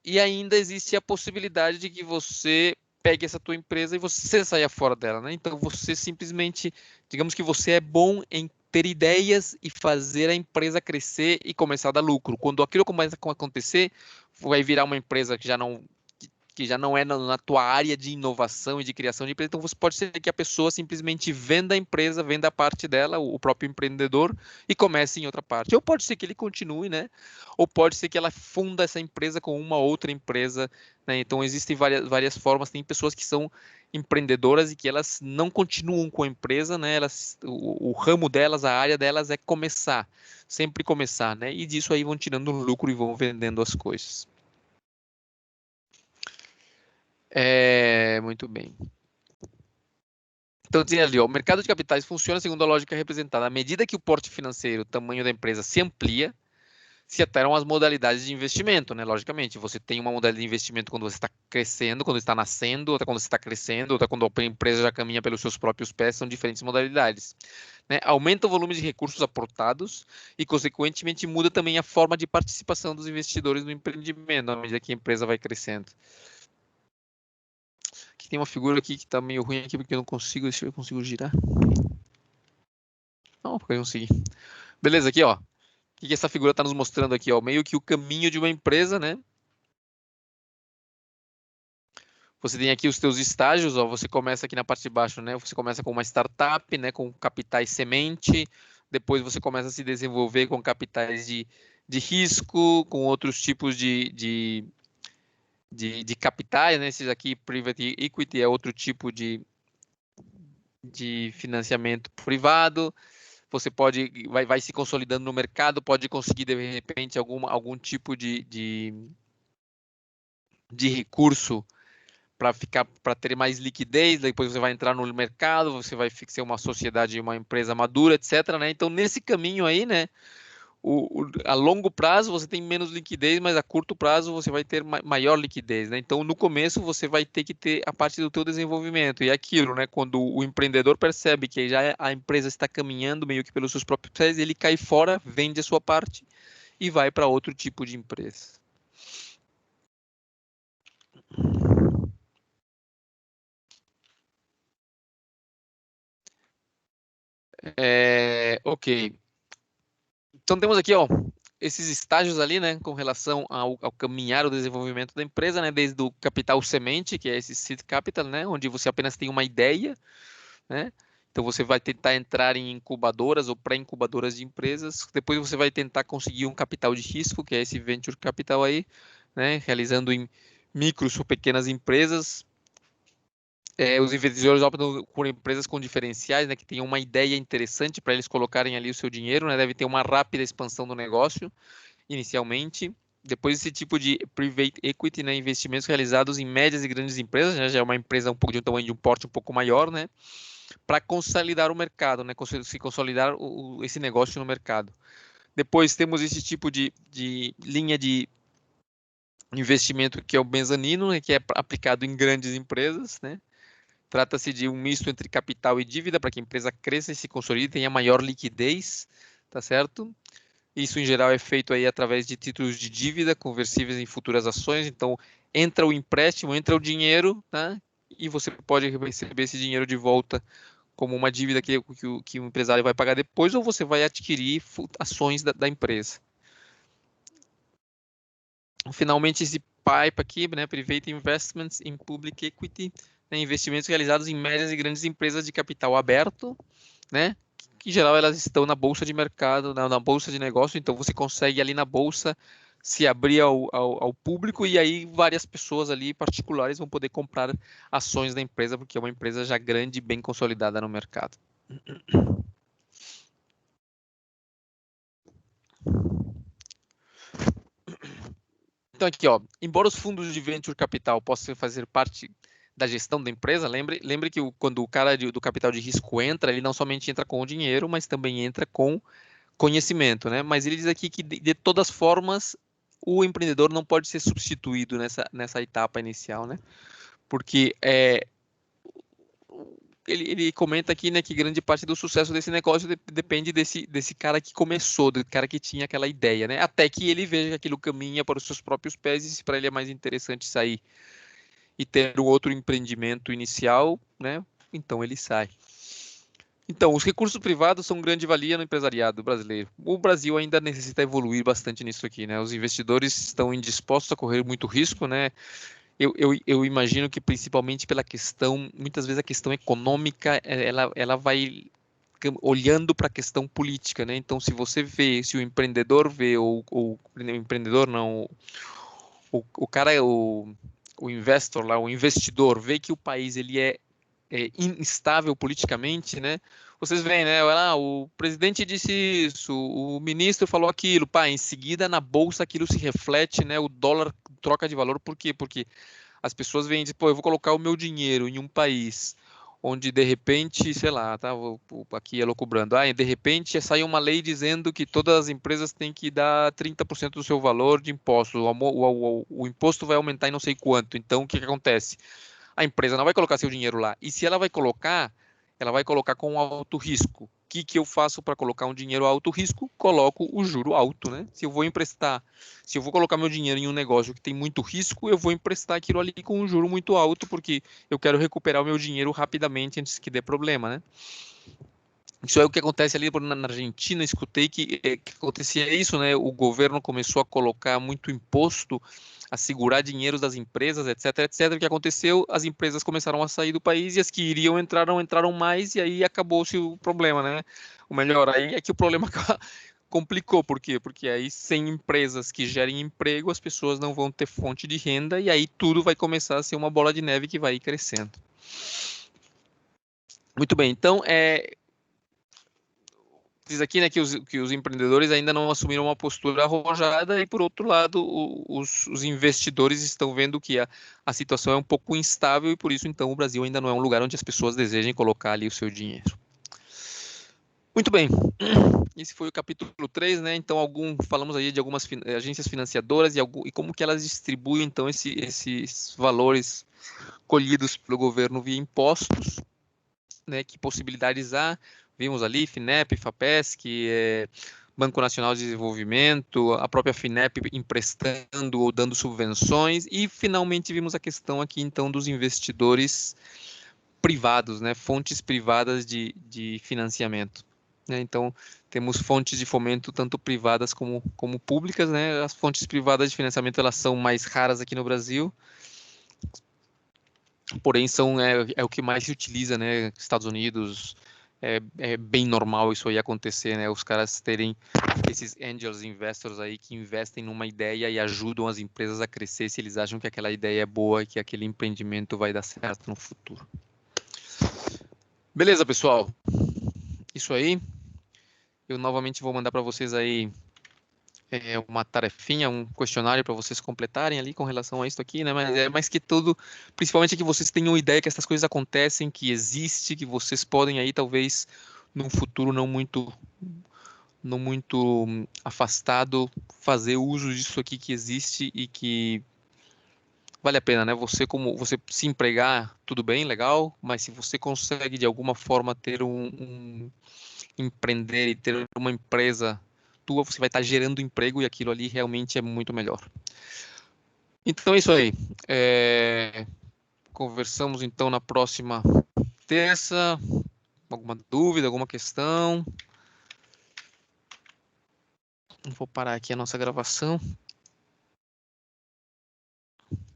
E ainda existe a possibilidade de que você pegue essa tua empresa e você saia fora dela, né? Então você simplesmente, digamos que você é bom em ter ideias e fazer a empresa crescer e começar a dar lucro. Quando aquilo começa a acontecer, vai virar uma empresa que já não é na tua área de inovação e de criação de empresa, então você pode ser que a pessoa simplesmente venda a empresa, venda a parte dela, o próprio empreendedor, e comece em outra parte. Ou pode ser que ele continue, né? Ou pode ser que ela funda essa empresa com uma outra empresa, né? Então existem várias formas, tem pessoas que são empreendedoras e que elas não continuam com a empresa, né? O ramo delas, a área delas é começar, sempre começar, né? E disso aí vão tirando lucro e vão vendendo as coisas. Muito bem. Então, dizendo ali, ó, o mercado de capitais funciona segundo a lógica representada. À medida que o porte financeiro, o tamanho da empresa se amplia, se alteram as modalidades de investimento, né? Logicamente, você tem uma modalidade de investimento quando você está crescendo, quando está nascendo, outra quando você está crescendo, outra quando a empresa já caminha pelos seus próprios pés, são diferentes modalidades, né? Aumenta o volume de recursos aportados e, consequentemente, muda também a forma de participação dos investidores no empreendimento, à medida que a empresa vai crescendo. Aqui tem uma figura aqui que está meio ruim aqui, porque eu não consigo, deixa eu ver se eu consigo girar. Não, porque eu consegui. Beleza, aqui, ó. O que essa figura está nos mostrando aqui, ó? Meio que o caminho de uma empresa, né? Você tem aqui os teus estágios, ó, você começa aqui na parte de baixo, né? Você começa com uma startup, né? Com capitais semente, depois você começa a se desenvolver com capitais de risco, com outros tipos de capitais, né? Esses aqui, private equity, é outro tipo de financiamento privado. Você vai se consolidando no mercado, pode conseguir, de repente, algum tipo de recurso para ter mais liquidez, depois você vai entrar no mercado, você vai ser uma sociedade, uma empresa madura, etc, né? Então, nesse caminho aí, né, a longo prazo você tem menos liquidez, mas a curto prazo você vai ter maior liquidez, né? Então, no começo você vai ter que ter a parte do teu desenvolvimento, e é aquilo, né, quando o empreendedor percebe que já a empresa está caminhando meio que pelos seus próprios pés, ele cai fora, vende a sua parte e vai para outro tipo de empresa. Ok. Então temos aqui, ó, esses estágios ali, né, com relação ao caminhar o desenvolvimento da empresa, né, desde o capital semente, que é esse seed capital, né, onde você apenas tem uma ideia, né, então você vai tentar entrar em incubadoras ou pré-incubadoras de empresas, depois você vai tentar conseguir um capital de risco, que é esse venture capital aí, né, realizando em micros ou pequenas empresas. Os investidores optam por empresas com diferenciais, né, que tenham uma ideia interessante para eles colocarem ali o seu dinheiro, né, deve ter uma rápida expansão do negócio inicialmente. Depois esse tipo de private equity, né, investimentos realizados em médias e grandes empresas, né, já é uma empresa um pouco de um tamanho de um porte um pouco maior, né, para consolidar o mercado, né, se consolidar esse negócio no mercado. Depois temos esse tipo de linha de investimento que é o mezanino, né, que é aplicado em grandes empresas, né. Trata-se de um misto entre capital e dívida para que a empresa cresça e se consolide e tenha maior liquidez, tá certo? Isso, em geral, é feito aí através de títulos de dívida conversíveis em futuras ações. Então, entra o empréstimo, entra o dinheiro, tá? E você pode receber esse dinheiro de volta como uma dívida que o empresário vai pagar depois, ou você vai adquirir ações da empresa. Finalmente, esse PIPE aqui, né, Private Investments in Public Equity, né, investimentos realizados em médias e grandes empresas de capital aberto, né, que em geral elas estão na bolsa de mercado, na bolsa de negócio, então você consegue ali na bolsa se abrir ao público e aí várias pessoas ali particulares vão poder comprar ações da empresa, porque é uma empresa já grande e bem consolidada no mercado. Então aqui, ó, embora os fundos de venture capital possam fazer parte da gestão da empresa, lembre que quando o cara do capital de risco entra, ele não somente entra com o dinheiro, mas também entra com conhecimento, né? Mas ele diz aqui que de todas formas o empreendedor não pode ser substituído nessa etapa inicial, né? Porque ele comenta aqui, né, que grande parte do sucesso desse negócio depende desse cara que começou, do cara que tinha aquela ideia, né? Até que ele veja que aquilo caminha para os seus próprios pés e se para ele é mais interessante sair e ter um outro empreendimento inicial, né? Então ele sai. Então, os recursos privados são grande valia no empresariado brasileiro. O Brasil ainda necessita evoluir bastante nisso aqui, né? Os investidores estão indispostos a correr muito risco, né? Eu imagino que principalmente pela questão, muitas vezes a questão econômica, ela vai olhando para a questão política, né? Então, se você vê, se o empreendedor vê, ou o empreendedor não, o cara, o investor lá, o investidor vê que o país ele é instável politicamente, né? Vocês veem, né? O presidente disse isso, o ministro falou aquilo, pá, em seguida na bolsa aquilo se reflete, né? O dólar troca de valor, por quê? Porque as pessoas veem e dizem, pô, eu vou colocar o meu dinheiro em um país onde de repente, sei lá, tá, aqui elucubrando, de repente saiu uma lei dizendo que todas as empresas têm que dar 30% do seu valor de imposto, o imposto vai aumentar em não sei quanto, então o que que acontece? A empresa não vai colocar seu dinheiro lá, e se ela vai colocar com alto risco. O que que eu faço para colocar um dinheiro a alto risco? Coloco o juro alto, né? Se eu vou colocar meu dinheiro em um negócio que tem muito risco, eu vou emprestar aquilo ali com um juro muito alto, porque eu quero recuperar o meu dinheiro rapidamente antes que dê problema, né? Isso é o que acontece ali na Argentina. Escutei que acontecia isso, né? O governo começou a colocar muito imposto, a segurar dinheiro das empresas, etc, etc. O que aconteceu? As empresas começaram a sair do país e as que iriam entraram mais e aí acabou-se o problema, né? O melhor aí é que o problema complicou. Por quê? Porque aí sem empresas que gerem emprego, as pessoas não vão ter fonte de renda e aí tudo vai começar a ser uma bola de neve que vai ir crescendo. Muito bem, então diz aqui, né, que os empreendedores ainda não assumiram uma postura arrojada e, por outro lado, os investidores estão vendo que a situação é um pouco instável e, por isso, então, o Brasil ainda não é um lugar onde as pessoas desejem colocar ali o seu dinheiro. Muito bem, esse foi o capítulo 3, né? Então, falamos aí de algumas agências financiadoras e como que elas distribuem, então, esses valores colhidos pelo governo via impostos, né? Que possibilidades há? Vimos ali FINEP, FAPESC, Banco Nacional de Desenvolvimento, a própria FINEP emprestando ou dando subvenções, e finalmente vimos a questão aqui, então, dos investidores privados, né? Fontes privadas de financiamento. Né? Então, temos fontes de fomento tanto privadas como públicas, né? As fontes privadas de financiamento, elas são mais raras aqui no Brasil, porém é o que mais se utiliza, né? Estados Unidos, é bem normal isso aí acontecer, né? Os caras terem esses angels investors aí que investem numa ideia e ajudam as empresas a crescer se eles acham que aquela ideia é boa e que aquele empreendimento vai dar certo no futuro. Beleza, pessoal? Isso aí. Eu novamente vou mandar para vocês aí uma tarefinha, um questionário para vocês completarem ali com relação a isso aqui, né? Mas é mais que tudo, principalmente que vocês tenham ideia que essas coisas acontecem, que existe, que vocês podem aí talvez num futuro não muito afastado fazer uso disso aqui que existe e que vale a pena, né? Você se empregar, tudo bem, legal, mas se você consegue de alguma forma ter empreender e ter uma empresa tua, você vai estar gerando emprego e aquilo ali realmente é muito melhor. Então é isso aí. Conversamos então na próxima terça. Alguma dúvida, alguma questão? Vou parar aqui a nossa gravação.